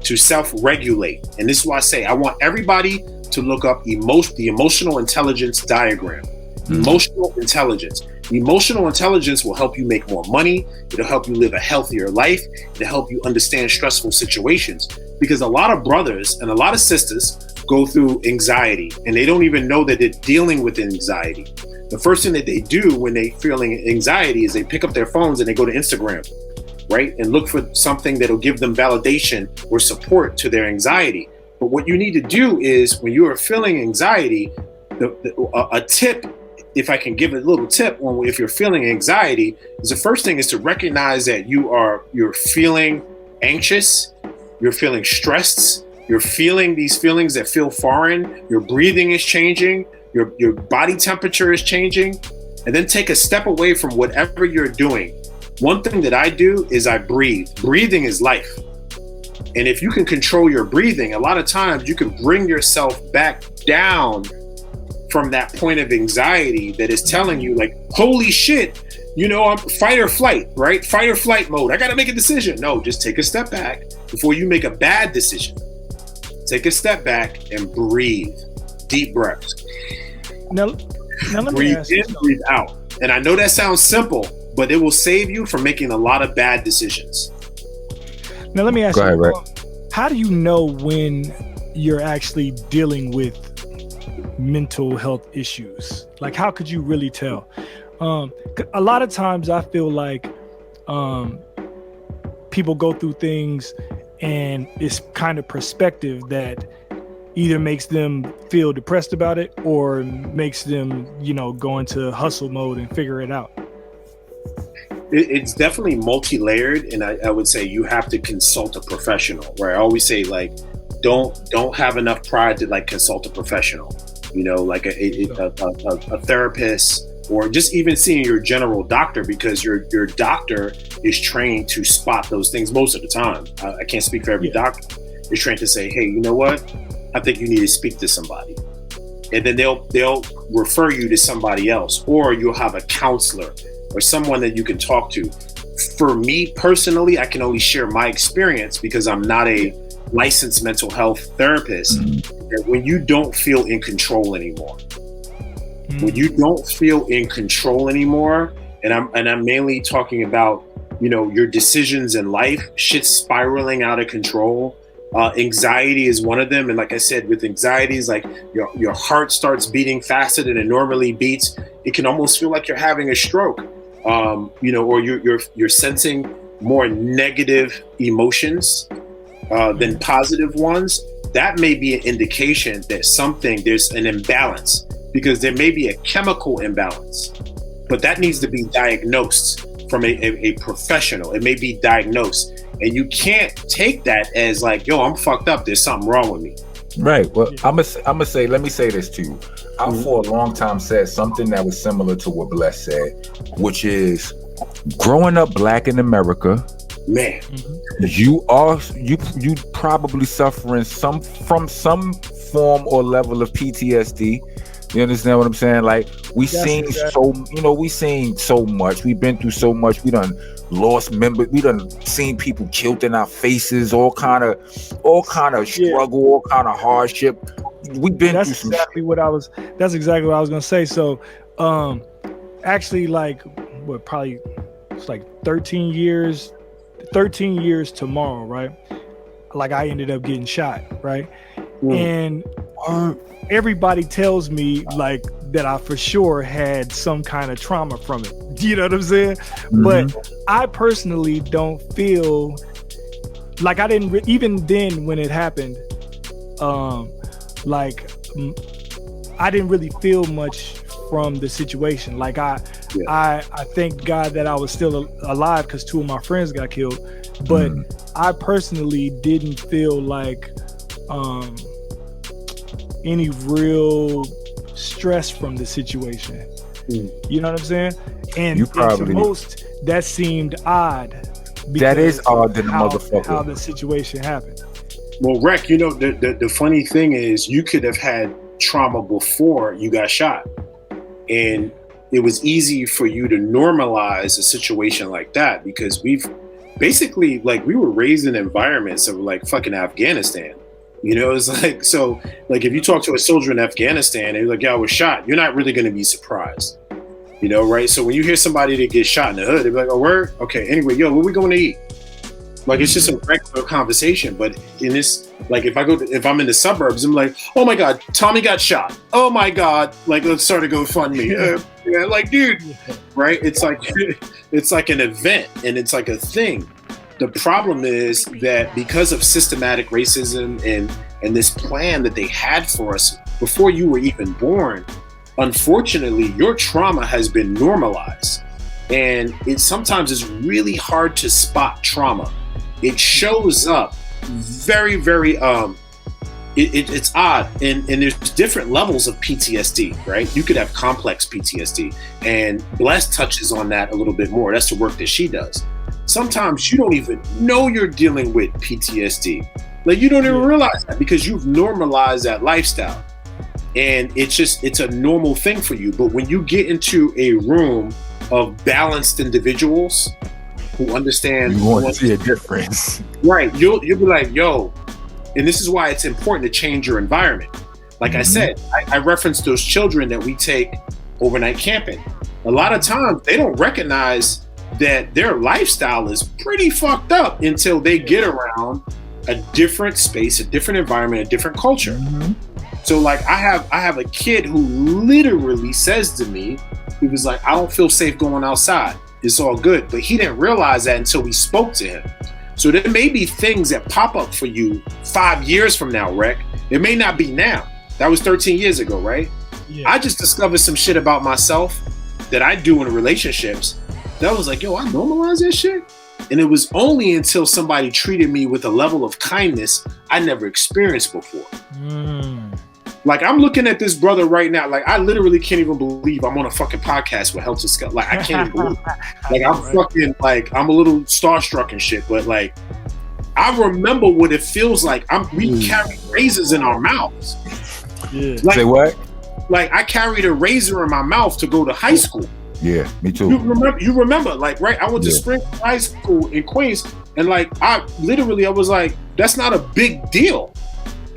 to self-regulate. And this is why I say I want everybody to look up the emotional intelligence diagram. Emotional intelligence. Emotional intelligence will help you make more money. It'll help you live a healthier life. It'll help you understand stressful situations. Because a lot of brothers and a lot of sisters go through anxiety, and they don't even know that they're dealing with anxiety. The first thing that they do when they're feeling anxiety is they pick up their phones and they go to Instagram, right? And look for something that'll give them validation or support to their anxiety. But what you need to do is, when you are feeling anxiety, a tip, if I can give a little tip on if you're feeling anxiety, is the first thing is to recognize that you're feeling anxious, you're feeling stressed, you're feeling these feelings that feel foreign, your breathing is changing, your body temperature is changing, and then take a step away from whatever you're doing. One thing that I do is I breathe. Breathing is life. And if you can control your breathing, a lot of times you can bring yourself back down from that point of anxiety that is telling you, like, holy shit, I'm fight or flight, right? Fight or flight mode. I got to make a decision. No, just take a step back before you make a bad decision. Take a step back and breathe. Deep breaths. Now let me breathe ask in, you breathe out. And I know that sounds simple, but it will save you from making a lot of bad decisions. Now let me ask you, ahead, how do you know when you're actually dealing with mental health issues? Like, how could you really tell? A lot of times I feel like people go through things and it's kind of perspective that either makes them feel depressed about it or makes them, go into hustle mode and figure it out. It's definitely multi-layered, and I would say you have to consult a professional, right? I always say, like, don't have enough pride to, like, consult a professional, like a therapist, or just even seeing your general doctor, because your doctor is trained to spot those things most of the time. I can't speak for every doctor. Is trained to say, hey, you know what? I think you need to speak to somebody. And then they'll refer you to somebody else, or you'll have a counselor or someone that you can talk to. For me personally, I can only share my experience because I'm not a licensed mental health therapist. That when you don't feel in control anymore, when you don't feel in control anymore, and I'm mainly talking about, your decisions in life, shit's spiraling out of control. Anxiety is one of them. And like I said, with anxiety, is like your heart starts beating faster than it normally beats. It can almost feel like you're having a stroke, or you're sensing more negative emotions than positive ones, that may be an indication that there's an imbalance, because there may be a chemical imbalance, but that needs to be diagnosed from a professional. It may be diagnosed, and you can't take that as like, yo, I'm fucked up, there's something wrong with me. Right. Well, I'm gonna say, let me say this to you. I for a long time said something that was similar to what Bless said, which is growing up Black in America, man, you probably suffering from some form or level of PTSD. You understand what I'm saying? Like we seen so much. We've been through so much. We done lost members. We done seen people killed in our faces. All kind of struggle, all kind of hardship. We've been through some exactly shit. That's exactly what I was gonna say. So, actually, like, probably it's like 13 years tomorrow, right? Like I ended up getting shot, right? And everybody tells me like that I for sure had some kind of trauma from it. You know what I'm saying? But I personally don't feel like I didn't even then when it happened. Like I didn't really feel much from the situation. Like I thank God that I was still alive because 2 of my friends got killed. But I personally didn't feel like any real stress from the situation. You know what I'm saying? And to most, that seemed odd. That is odd than a motherfucker. How the situation happened. Well, Rec, you know, the funny thing is you could have had trauma before you got shot. And it was easy for you to normalize a situation like that because we've basically, like, we were raised in environments of like fucking Afghanistan. You know, it's like, so like if you talk to a soldier in Afghanistan and you're like, yeah, I was shot, you're not really going to be surprised. You know, right? So when you hear somebody that gets shot in the hood, they're like, oh, word? Okay, anyway, yo, what we going to eat? Like, it's just a regular conversation. But in this, like, if I'm in the suburbs, I'm like, oh my God, Tommy got shot. Oh my God. Like, let's start a GoFundMe. Like, dude, right? It's like an event and it's like a thing. The problem is that because of systematic racism and this plan that they had for us before you were even born, unfortunately, your trauma has been normalized. And it sometimes is really hard to spot trauma. It shows up very, very, it's odd. And there's different levels of PTSD, right? You could have complex PTSD. And Bless touches on that a little bit more. That's the work that she does. Sometimes you don't even know you're dealing with PTSD. Like, you don't even realize that because you've normalized that lifestyle. And it's a normal thing for you. But when you get into a room of balanced individuals who understand, you want to see a difference, right? You'll be like, yo, and this is why it's important to change your environment. Like I said, I referenced those children that we take overnight camping. A lot of times they don't recognize that their lifestyle is pretty fucked up until they get around a different space, a different environment, a different culture. So like I have a kid who literally says to me, he was like, I don't feel safe going outside. It's all good. But he didn't realize that until we spoke to him. So there may be things that pop up for you 5 years from now, Rec. It may not be now. That was 13 years ago, right? Yeah. I just discovered some shit about myself that I do in relationships that was like, yo, I normalize this shit. And it was only until somebody treated me with a level of kindness I never experienced before. Like, I'm looking at this brother right now. Like, I literally can't even believe I'm on a fucking podcast with Helter Skelter. Like, I can't even believe it. Like, I'm fucking, like, I'm a little starstruck and shit. But, like, I remember what it feels like. We carry razors in our mouths. Yeah. Like, say what? Like, I carried a razor in my mouth to go to high school. Yeah, me too. You remember, like, right? I went to Springfield High School in Queens, and, like, I was like, that's not a big deal.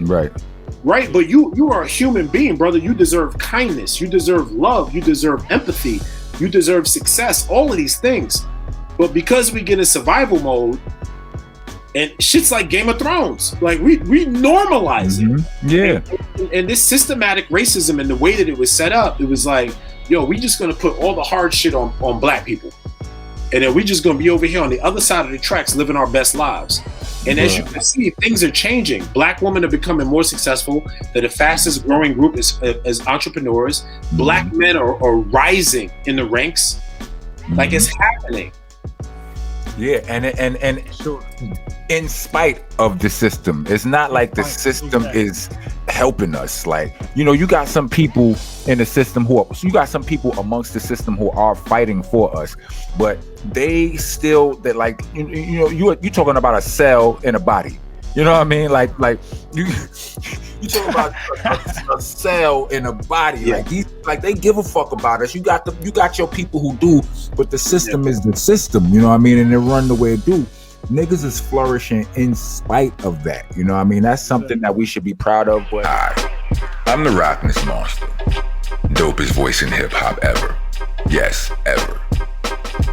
Right, but you are a human being, brother. You deserve kindness. You deserve love. You deserve empathy. You deserve success. All of these things. But because we get in survival mode, and shit's like Game of Thrones, like we normalize it. Yeah. And this systematic racism and the way that it was set up, it was like, yo, we just gonna put all the hard shit on black people. And then we just gonna be over here on the other side of the tracks living our best lives. And as you can see, things are changing. Black women are becoming more successful. They're the fastest growing group as entrepreneurs. Black men are rising in the ranks. Like it's happening. Yeah, and in spite of the system, it's not like the system is helping us. Like, you know, you got some people in the system you got some people amongst the system who are fighting for us, but they still, that like, you know, you're talking about a cell in a body. You know what I mean? Like you talk about a cell in a body. Yeah. Like they give a fuck about us. You got your people who do, but the system is the system. You know what I mean? And they run the way it do. Niggas is flourishing in spite of that. You know what I mean? That's something that we should be proud of. But Hi, I'm the Rockness monster. Dopest voice in hip hop ever. Yes, ever.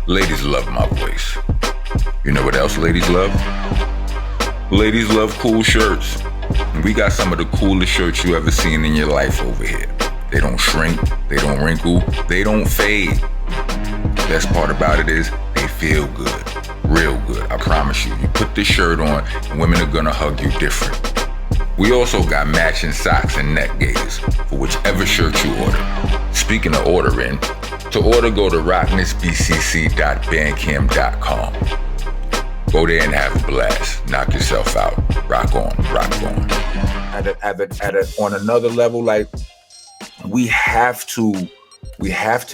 Ladies love my voice. You know what else ladies love? Ladies love cool shirts. And we got some of the coolest shirts you ever seen in your life over here. They don't shrink, they don't wrinkle, they don't fade. Best part about it is they feel good. Real good, I promise you. You put this shirt on and women are gonna hug you different. We also got matching socks and neck gaiters for whichever shirt you order. Speaking of ordering, to order go to rocknessbcc.bandcamp.com. Go there and have a blast. Knock yourself out. Rock on, rock on. On another level, like we have to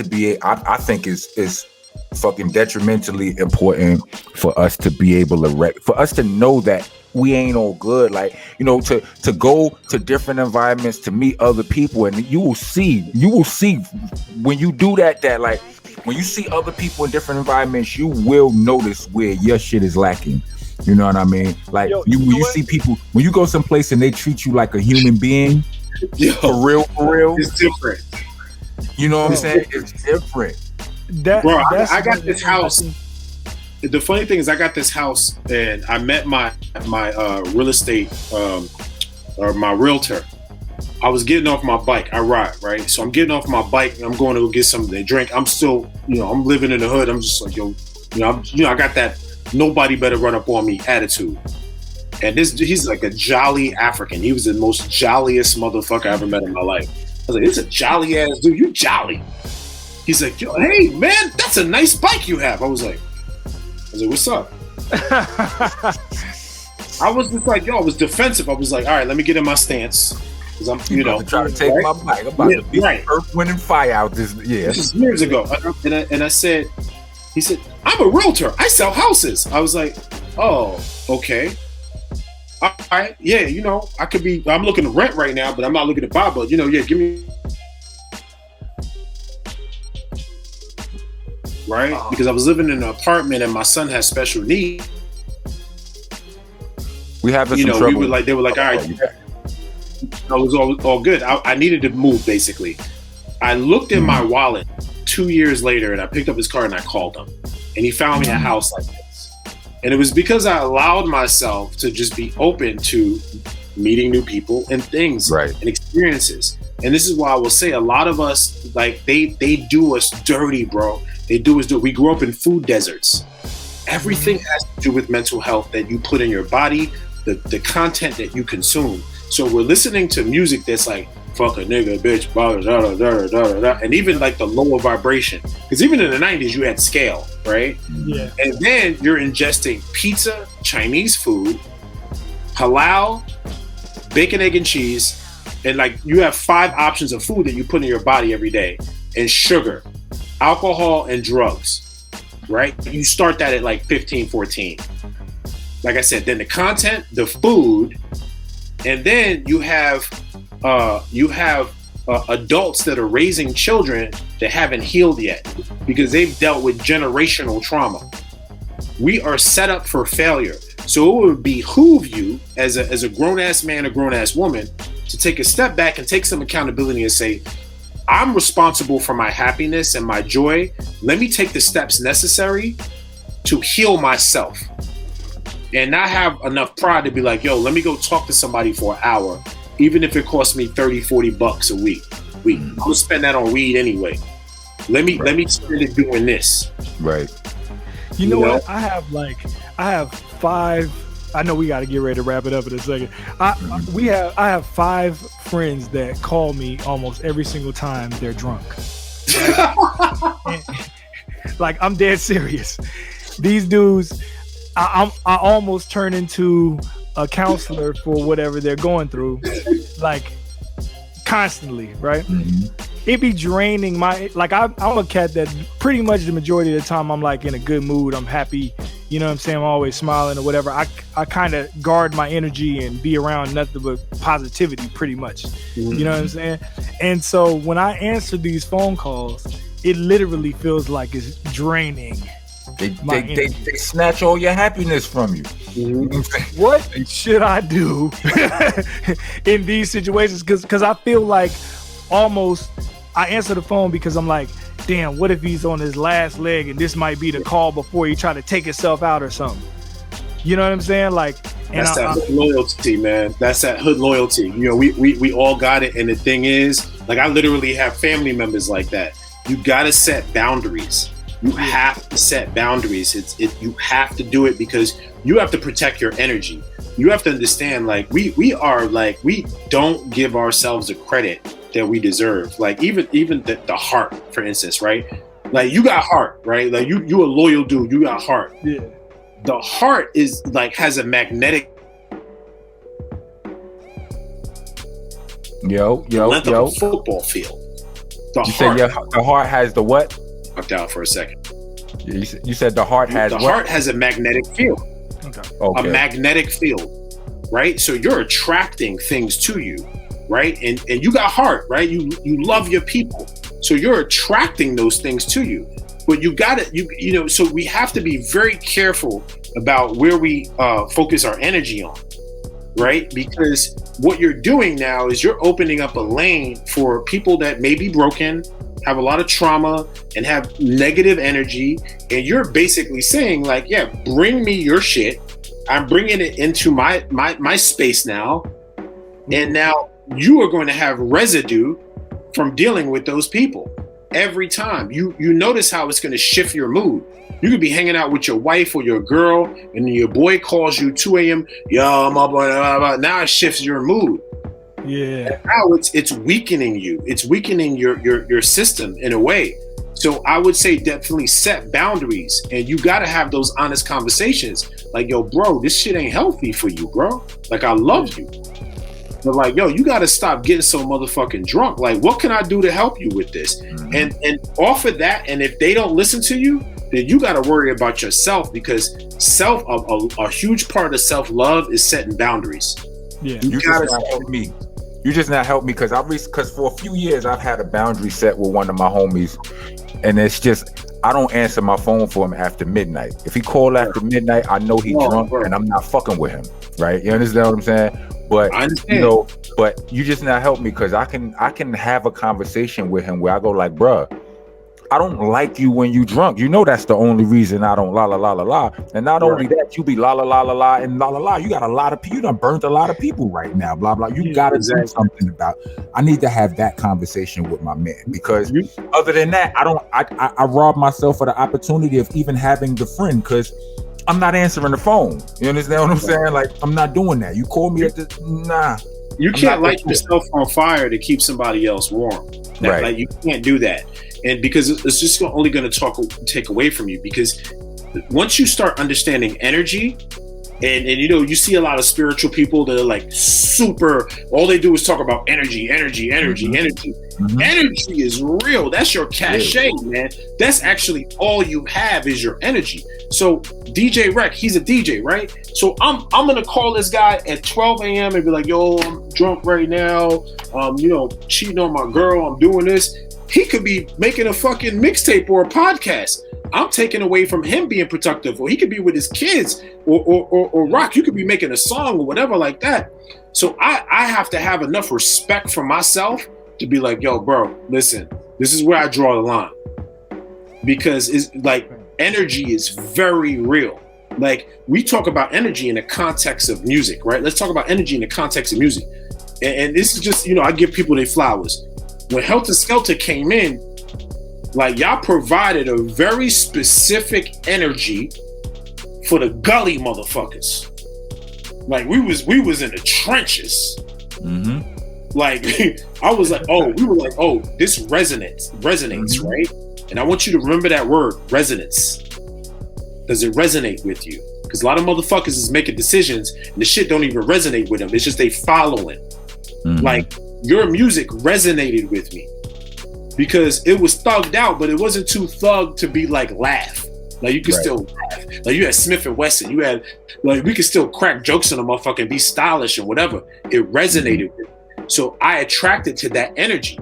be. I think it's fucking detrimentally important for us to be able to for us to know that we ain't all good. Like, you know, to go to different environments, to meet other people, and you will see when you do that like when you see other people in different environments, you will notice where your shit is lacking. You know what I mean? Like, you see people, when you go someplace and they treat you like a human being, for real, it's different. You know what I'm saying? It's different. Bro, I got this house. The funny thing is, I got this house, and I met my real estate or my realtor. I was getting off my bike. I ride, right? So I'm getting off my bike and I'm going to go get something to drink. I'm still, you know, I'm living in the hood. I'm just like, I got that nobody better run up on me attitude. And he's like a jolly African. He was the most jolliest motherfucker I ever met in my life. I was like, it's a jolly ass dude. You jolly. He's like, yo, hey man, that's a nice bike you have. I was like, what's up? I was just like, yo, I was defensive. I was like, all right, let me get in my stance. Because I'm, you know, trying to take my bike. I'm about to be Earth, Wind, and Fire out this. Yeah, this is years ago. And I said, he said, I'm a realtor. I sell houses. I was like, oh, okay. All right, yeah, you know, I'm looking to rent right now, but I'm not looking to buy. But you know, yeah, give me. Right, because I was living in an apartment and my son has special needs. We have, you know, trouble. They were like, all right. It was all good. I needed to move, basically. I looked in my wallet 2 years later and I picked up his car and I called him. And he found me a house like this. And it was because I allowed myself to just be open to meeting new people and things and experiences. And this is why I will say a lot of us, like, they do us dirty, bro. They do us dirty. We grew up in food deserts. Everything has to do with mental health that you put in your body, the content that you consume. So we're listening to music that's like, fuck a nigga, bitch, blah, da, da, da, da, da, and even like the lower vibration. Because even in the 90s, you had scale, right? Yeah. And then you're ingesting pizza, Chinese food, halal, bacon, egg, and cheese, and like you have 5 options of food that you put in your body every day, and sugar, alcohol, and drugs, right? You start that at like 15, 14. Like I said, then the content, the food, and then you have adults that are raising children that haven't healed yet because they've dealt with generational trauma. We are set up for failure. So it would behoove you as a grown-ass man or grown-ass woman to take a step back and take some accountability and say, I'm responsible for my happiness and my joy. Let me take the steps necessary to heal myself. And not have enough pride to be like, yo, let me go talk to somebody for an hour, even if it costs me $30-$40 a week. I'll spend that on weed anyway. Let me spend it doing this. Right. You know what? I have 5. I know we got to get ready to wrap it up in a second. I have 5 friends that call me almost every single time they're drunk. Like, I'm dead serious. These dudes, I almost turn into a counselor for whatever they're going through, like constantly, right? It be draining I'm a cat that pretty much the majority of the time I'm like in a good mood. I'm happy. You know what I'm saying? I'm always smiling or whatever. I kind of guard my energy and be around nothing but positivity pretty much. You know what I'm saying? And so when I answer these phone calls, it literally feels like it's draining. They snatch all your happiness from you. What should I do in these situations? Because I feel like almost I answer the phone because I'm like, damn, what if he's on his last leg and this might be the call before he try to take himself out or something? You know what I'm saying? Like, that's that hood loyalty, man. That's that hood loyalty. You know, we all got it. And the thing is, like, I literally have family members like that. You got to set boundaries. You have to set boundaries. You have to do it because you have to protect your energy. You have to understand, like, we don't give ourselves the credit that we deserve. Like, even the heart, for instance, right? Like, you got heart, right? Like, you a loyal dude. You got heart. Yeah. The heart is like has a magnetic length of a football field. The heart has the what? Fucked out for a second. You said the heart has the heart has a magnetic field. Okay. A magnetic field, right? So you're attracting things to you, right? And you got heart, right? You love your people, so you're attracting those things to you. But you got to, so we have to be very careful about where we focus our energy on, right? Because what you're doing now is you're opening up a lane for people that may be broken, have a lot of trauma, and have negative energy. And you're basically saying, like, yeah, bring me your shit. I'm bringing it into my space now. And now you are going to have residue from dealing with those people. Every time you notice how it's going to shift your mood. You could be hanging out with your wife or your girl, and your boy calls you 2 a.m. Yo, I'm up. Now it shifts your mood. Yeah. And now it's weakening you. It's weakening your system in a way. So I would say definitely set boundaries, and you got to have those honest conversations. Like, yo, bro, this shit ain't healthy for you, bro. Like, I love you. But like, yo, you got to stop getting so motherfucking drunk. Like, what can I do to help you with this? And off of that, and if they don't listen to you, then you got to worry about yourself, because a huge part of self-love is setting boundaries. Yeah, you just not help me. You just not help me because for a few years I've had a boundary set with one of my homies, and it's just I don't answer my phone for him after midnight. If he called after midnight, I know he's drunk, and I'm not fucking with him. Right? You understand what I'm saying? But but you just not help me, because I can have a conversation with him where I go like, bruh, I don't like you when you drunk. You know that's the only reason I don't la la la la la. And not only that, you be la la la la la and la la la. You got a lot of people. You done burnt a lot of people right now. Blah blah. You gotta do something about. I need to have that conversation with my man, because other than that, I rob myself of the opportunity of even having the friend, because I'm not answering the phone. You understand what I'm saying? Like, I'm not doing that. You call me at the nah. You can't light yourself on fire to keep somebody else warm. Right. Like, you can't do that. And because it's just only going to take away from you, because once you start understanding energy, and you see a lot of spiritual people that are like super, all they do is talk about energy. Mm-hmm. Energy is real. That's your cachet, man. That's actually all you have is your energy. So DJ Rec, he's a DJ, right? So I'm gonna call this guy at 12 a.m. and be like, yo, I'm drunk right now. Cheating on my girl. I'm doing this. He could be making a fucking mixtape or a podcast. I'm taking away from him being productive, or he could be with his kids, or Rock, you could be making a song or whatever like that. So I have to have enough respect for myself to be like, yo, bro, listen, this is where I draw the line, because it's like energy is very real. Like, we talk about energy in the context of music, right? Let's talk about energy in the context of music. And this is just, I give people their flowers. When Helter Skelter came in, Like, y'all provided a very specific energy for the gully motherfuckers. Like, we was in the trenches. Mm-hmm. Like, I was like, we were like, this resonates, mm-hmm. right? And I want you to remember that word, resonance. Does it resonate with you? Because a lot of motherfuckers is making decisions and the shit don't even resonate with them. It's just they following. Mm-hmm. Like, your music resonated with me because it was thugged out, but it wasn't too thugged to be like laugh. Like, you could still laugh. Like, you had Smith and Wesson. You had, like, we could still crack jokes on a motherfucker and be stylish and whatever. It resonated with me. So I attracted to that energy.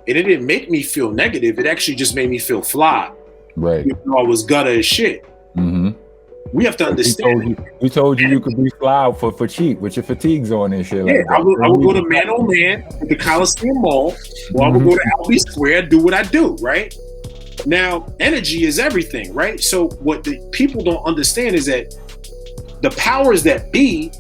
And it didn't make me feel negative. It actually just made me feel fly. Right. Even though I was gutter as shit. Mm-hmm. We have to understand. We told you could be fly for cheap with your fatigues on and shit. Yeah, like I would go to Man on Man at the Coliseum Mall, or I would go to Albee Square, do what I do, right? Now, energy is everything, right? So what the people don't understand is that the powers that be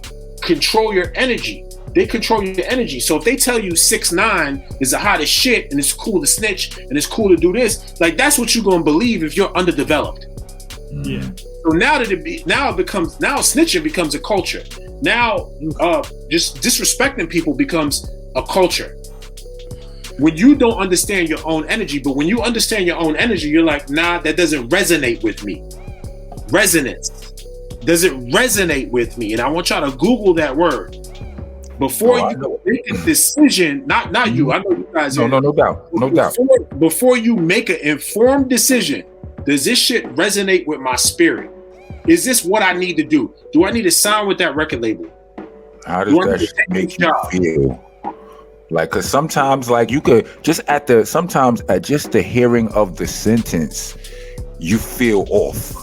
control your energy. They control your energy. So if they tell you 6'9" is the hottest shit and it's cool to snitch and it's cool to do this, like, that's what you're gonna believe if you're underdeveloped. Yeah. So now snitching becomes a culture. Now just disrespecting people becomes a culture. When you don't understand your own energy, but when you understand your own energy, you're like, nah, that doesn't resonate with me. Resonance. Does it resonate with me? And I want y'all to Google that word. Before you make a decision, not you, I know you guys. No doubt. Before you make an informed decision, does this shit resonate with my spirit? Is this what I need to do? Do I need to sign with that record label? How does that shit make you feel? Like, cause sometimes, like, you could sometimes at just the hearing of the sentence, you feel off.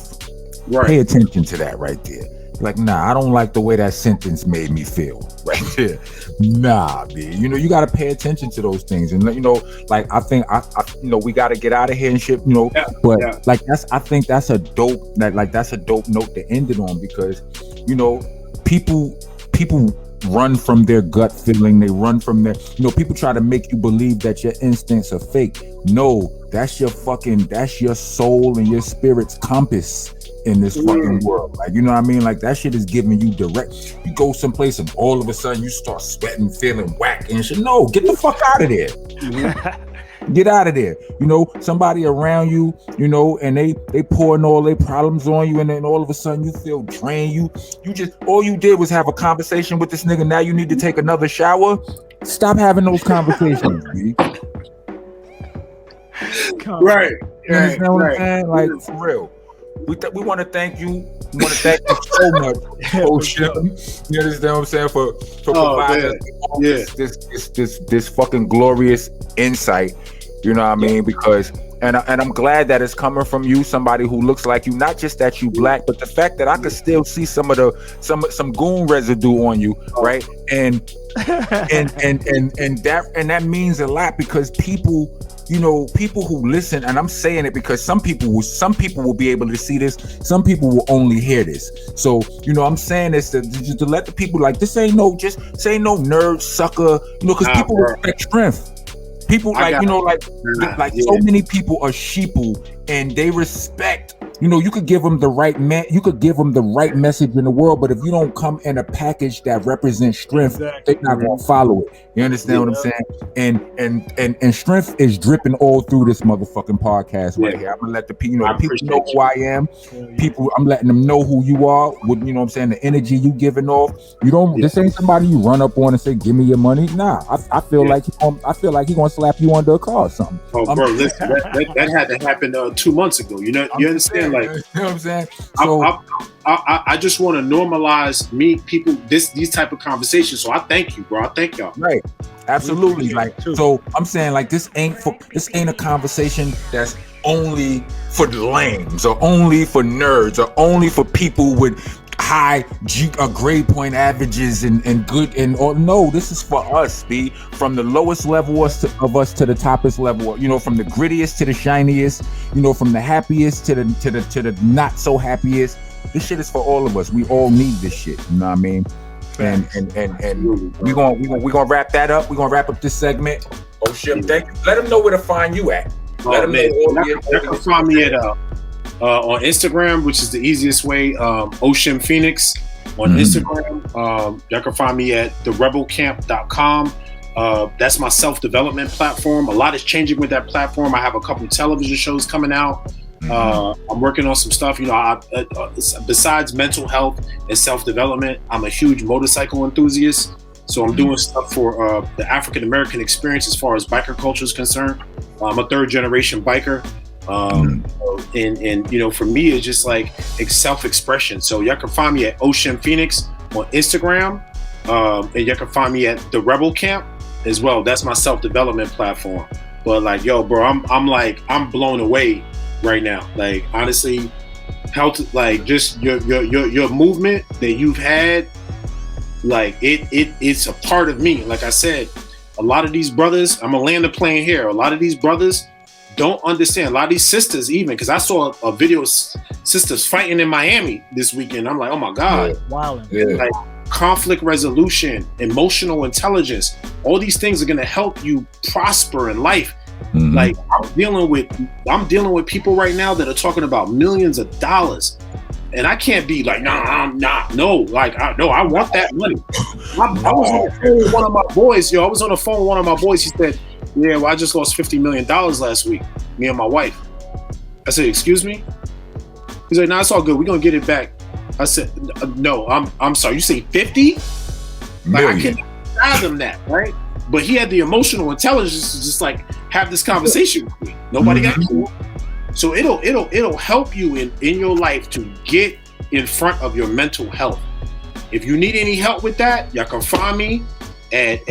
Right. Pay attention to that right there. Like, nah, I don't like the way that sentence made me feel right there. Nah, man. You know, you got to pay attention to those things. And, you know, like, I think, we got to get out of here and shit, you know, like, I think that's a dope note to end it on, because, you know, people run from their gut feeling. They run from their, you know, people try to make you believe that your instincts are fake. No, that's your soul and your spirit's compass in this fucking world. Like, you know what I mean? Like, that shit is giving you direct. You go someplace and all of a sudden you start sweating, feeling whack and shit. No, get the fuck out of there. Get out of there. You know, somebody around you, you know, and they pouring all their problems on you, and then all of a sudden you feel drained. You just, all you did was have a conversation with this nigga. Now you need to take another shower. Stop having those conversations, B. Right. You understand what I'm saying? Like, for real. We want to thank you. We want to thank you so much, Oshim. You understand what I'm saying? For providing this fucking glorious insight. You know what I mean? Because and I'm glad that it's coming from you, somebody who looks like you. Not just that you black, but the fact that I could still see some goon residue on you, right? And that means a lot, because people. You know, people who listen, and I'm saying it because some people will be able to see this, some people will only hear this. So, you know, I'm saying this to let the people, like, this ain't no nerd sucker, you know, because people respect strength. People so many people are sheeple and they respect. You know, you could give them the right message in the world, but if you don't come in a package that represents strength, they're not gonna follow it. You understand what I'm saying? And strength is dripping all through this motherfucking podcast right here. I'm gonna let the people know who I am. I'm letting them know who you are. With, you know what I'm saying, the energy you giving off. You don't. This ain't somebody you run up on and say, "Give me your money." Nah, I feel like he gonna slap you under a car or something. Oh, bro, listen, that had to happen 2 months ago. You know, you understand? Like, you know what I'm saying? So I just want to normalize people these type of conversations. So I thank you, bro. I thank y'all. Right. Absolutely. Like, so I'm saying, like, this ain't a conversation that's only for the lames or only for nerds or only for people with high grade point averages and good and all. No, this is for us, B. From the lowest level of us to the toppest level. You know, from the grittiest to the shiniest. You know, from the happiest to the not so happiest. This shit is for all of us. We all need this shit. You know what I mean? And we're gonna wrap that up. We're gonna wrap up this segment. Oshim, thank you. Let them know where to find you at. Oh man, you can find me at on Instagram, which is the easiest way. Oshim Phoenix on Instagram. You can find me at therebelcamp.com. That's my self-development platform. A lot is changing with that platform. I have a couple of television shows coming out. I'm working on some stuff. You know, besides mental health and self-development, I'm a huge motorcycle enthusiast. So I'm doing stuff for the African American experience as far as biker culture is concerned. I'm a third generation biker. And you know, for me, it's just like self-expression. So y'all can find me at Oshim Phoenix on Instagram. And y'all can find me at the Rebel Camp as well. That's my self-development platform. But like, yo, bro, I'm blown away right now. Like, honestly, like just your movement that you've had, like it's a part of me. Like I said, a lot of these brothers, I'm gonna land the plane here. A lot of these brothers don't understand. A lot of these sisters, even because I saw a video of sisters fighting in Miami this weekend. I'm like, oh my God. Wow. Like, conflict resolution, emotional intelligence, all these things are going to help you prosper in life. Like I'm dealing with people right now that are talking about millions of dollars, and I can't be like, I want that money. I was on the phone with one of my boys. I was on the phone with one of my boys. He said, yeah, well, I just lost $50 million last week, me and my wife. I said, excuse me? He's like, nah, it's all good. We're going to get it back. I said, no, I'm sorry. You say 50? Like, I can't fathom that, right? But he had the emotional intelligence to just like have this conversation with me. Nobody got cool. So it'll help you in your life to get in front of your mental health. If you need any help with that, y'all can find me at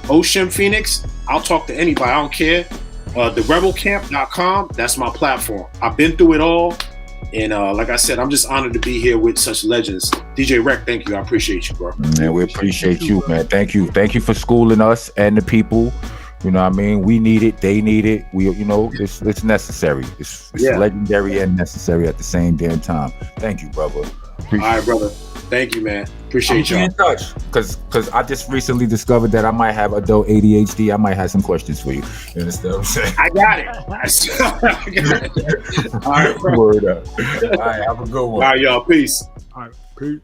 Oshim Phoenix. I'll talk to anybody. I don't care. TheRebelCamp.com. That's my platform. I've been through it all. And like I said, I'm just honored to be here with such legends. DJ Rec, thank you. I appreciate you, bro. Man, we appreciate you, man. Thank you. Thank you for schooling us and the people. You know what I mean? We need it. They need it. It's necessary. It's legendary and necessary at the same damn time. Thank you, brother. All right, brother. Thank you, man. Appreciate you. In touch, because I just recently discovered that I might have adult ADHD. I might have some questions for you. You understand what I'm saying? I got it. All right, bro. Word up. All right, have a good one. All right, y'all. Peace. All right, peace.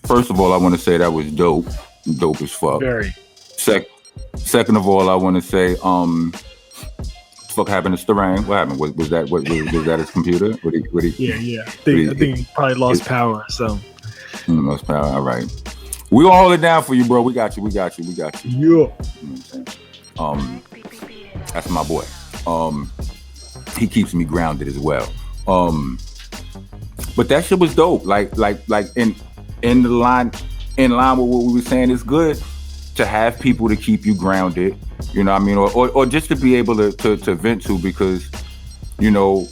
First of all, I want to say that was dope. Dope as fuck. Very. Second of all, I want to say, fuck happened to Starang? What happened? Was that his computer? Yeah. I think he probably lost power. So. Lost power. All right. We gonna hold it down for you, bro. We got you. Yeah. You know what I'm saying? That's my boy. He keeps me grounded as well. But that shit was dope. Like in line with what we were saying, it's good to have people to keep you grounded, you know what I mean, or just to be able to vent to, because you know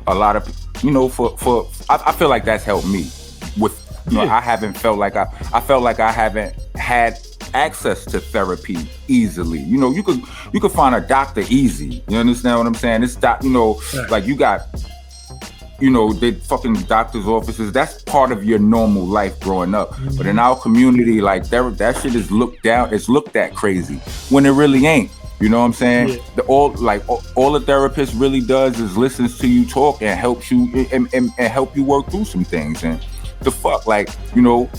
a lot of I feel like that's helped me with I haven't felt like I felt like I haven't had access to therapy easily. You could find a doctor easy. You understand what I'm saying? It's like you got the fucking doctor's offices. That's part of your normal life growing up. Mm-hmm. But in our community, like that shit is looked down. It's looked at crazy when it really ain't. You know what I'm saying? Yeah. All the therapist really does is listens to you talk and helps you and help you work through some things. And the fuck? Like, you know,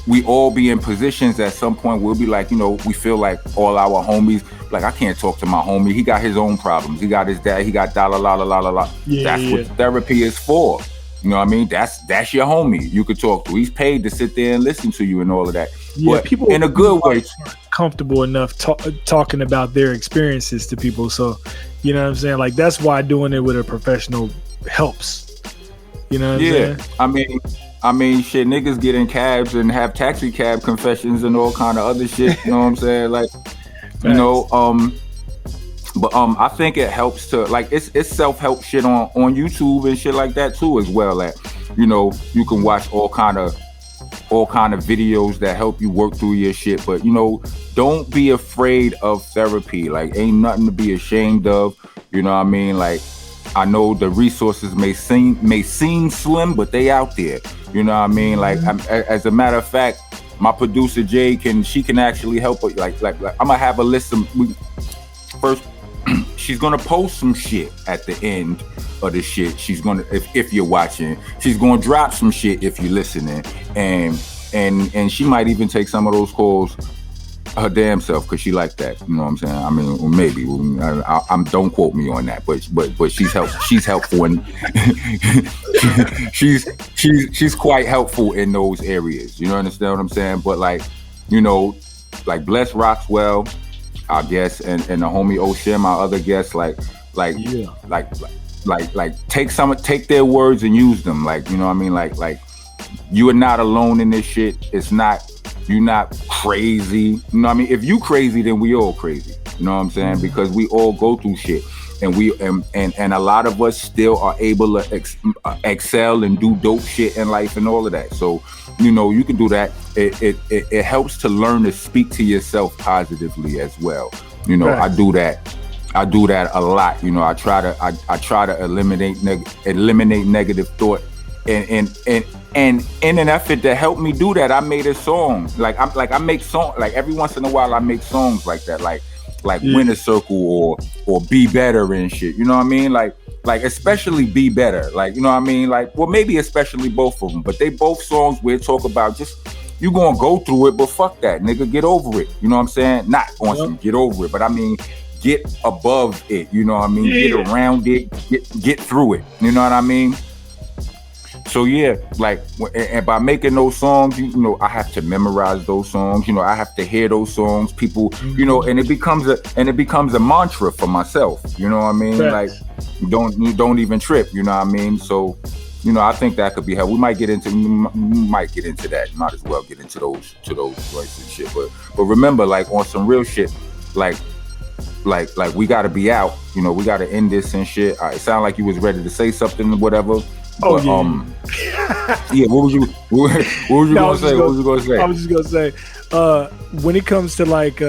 we all be in positions at some point. We'll be like, you know, we feel like all our homies, like, I can't talk to my homie. He got his own problems. He got his dad. He got la la la la la la. That's what therapy is for. You know what I mean? That's your homie you could talk to. He's paid to sit there and listen to you and all of that. Yeah, but people in a good way. Comfortable enough talking about their experiences to people. So, you know what I'm saying? Like, that's why doing it with a professional helps. You know what I'm saying? I mean, shit, niggas get in cabs and have taxi cab confessions and all kind of other shit. You know what I'm saying? Like, you know, but I think it helps to, like, it's self-help shit on YouTube and shit like that too, as well. That, you know, you can watch all kind of videos that help you work through your shit. But, you know, don't be afraid of therapy. Like, ain't nothing to be ashamed of. You know what I mean? Like, I know the resources may seem slim, but they out there. You know what I mean? Like, as a matter of fact, my producer Jay can actually help. Like I'm gonna have a list of first. She's gonna post some shit at the end of the shit. She's gonna, if you're watching, she's gonna drop some shit if you're listening, and she might even take some of those calls her damn self because she like that. You know what I'm saying? I mean, well, maybe. Don't quote me on that, but she's helpful and she's quite helpful in those areas. You know, understand what I'm saying? But, like, you know, like, bless Roxwell, our guest, and the homie Oshim, our other guest, like take their words and use them. Like, you know what I mean? Like you are not alone in this shit. You're not crazy. You know what I mean? If you crazy, then we all crazy. You know what I'm saying? Because we all go through shit, and and a lot of us still are able to excel and do dope shit in life and all of that. So, you know, you can do that. It helps to learn to speak to yourself positively as well. You know, right. I do that a lot. You know, I try to eliminate negative thought, and in an effort to help me do that, I made a song. I make song, like, every once in a while I make songs like that, like Win a Circle or Be Better and shit. You know what I mean? Like especially Be Better. Like, you know what I mean? Like, well, maybe especially both of them, but they both songs where talk about just, you gonna go through it, but fuck that, nigga, get over it. You know what I'm saying? Not on some get over it, but I mean, get above it. You know what I mean? Get around it, get through it. You know what I mean? So yeah, like, and by making those songs, you know, I have to memorize those songs. You know, I have to hear those songs. People, you know, and it becomes a mantra for myself. You know what I mean? Right. Like, don't even trip. You know what I mean? So, you know, I think that could be helpful. We might get into that. Might as well get into those joints and shit. But remember, like, on some real shit, like we got to be out. You know, we got to end this and shit. It sounded like you was ready to say something or whatever. Oh, but, yeah. What was you gonna say? I was just gonna say, when it comes to, like,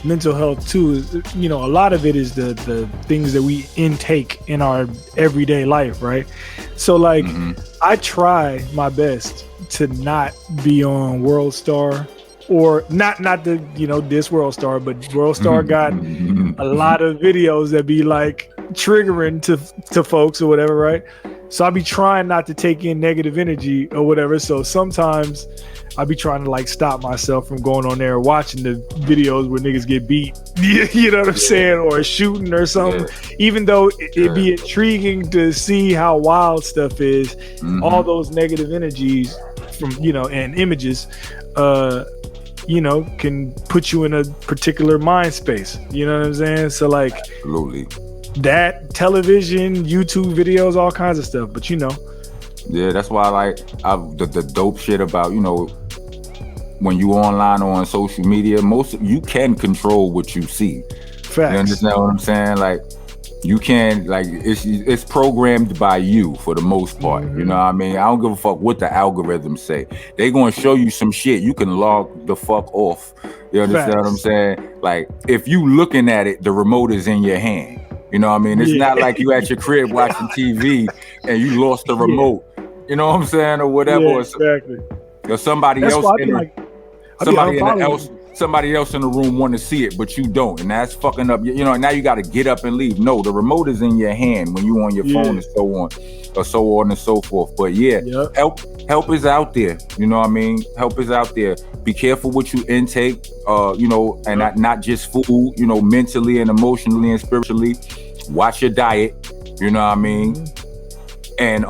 mental health too, you know, a lot of it is the things that we intake in our everyday life, right? So, like, I try my best to not be on World Star, or not the, you know, this World Star, but World Star got a lot of videos that be, like, triggering to folks or whatever, right? So I be trying not to take in negative energy or whatever. So sometimes I be trying to, like, stop myself from going on there and watching the videos where niggas get beat, you know what I'm saying, or shooting or something. Even though it'd be intriguing to see how wild stuff is, all those negative energies from, you know, and images, you know, can put you in a particular mind space. You know what I'm saying? So, like, absolutely. That, television, YouTube videos, all kinds of stuff. But, you know, yeah, that's why I like the dope shit about, you know, when you online or on social media, you can control what you see. Facts. You understand what I'm saying? Like, you can, like, it's programmed by you for the most part. You know what I mean? I don't give a fuck what the algorithms say. They gonna show you some shit. You can log the fuck off. You understand what I'm saying? Like, if you looking at it, the remote is in your hand. You know what I mean? It's not like you at your crib watching TV and you lost the remote. You know what I'm saying? Or whatever. Yeah, exactly. Or somebody else in the room want to see it, but you don't. And that's fucking up. You know, now you got to get up and leave. No, the remote is in your hand when you on your phone and so on and so forth. But help is out there. You know what I mean? Help is out there. Be careful what you intake, you know, and not just food, you know, mentally and emotionally and spiritually. Watch your diet, you know what I mean? And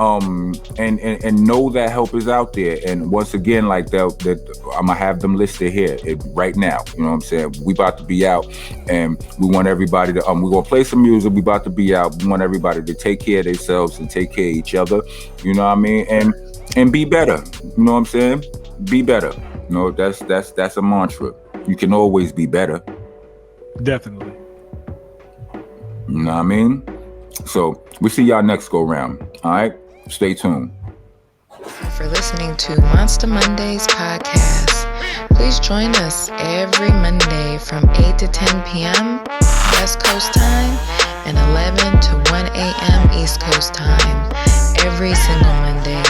know that help is out there. And once again, like that I'm gonna have them listed here right now. You know what I'm saying? We about to be out, and we want everybody to we're gonna play some music. We about to be out. We want everybody to take care of themselves and take care of each other. You know what I mean? And be better. You know what I'm saying? Be better. You know, that's a mantra. You can always be better. Definitely. You know what I mean? So we see y'all next go round. All right, stay tuned. For listening to Monsta Mondayz podcast. Please join us every Monday from 8 to 10 p.m. West Coast time and 11 to 1 a.m. East Coast time. Every single Monday,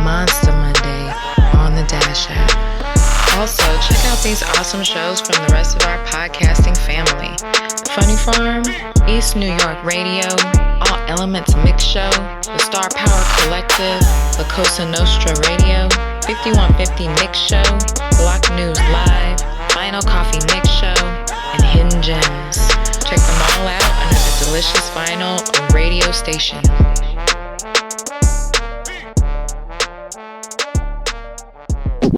Monsta Monday on the Dash app. Also, check out these awesome shows from the rest of our podcasting family. Funny Farm, East New York Radio, All Elements Mix Show, The Star Power Collective, La Cosa Nostra Radio, 5150 Mix Show, Block News Live, Final Coffee Mix Show, and Hidden Gems. Check them all out under the Delicious Vinyl radio station.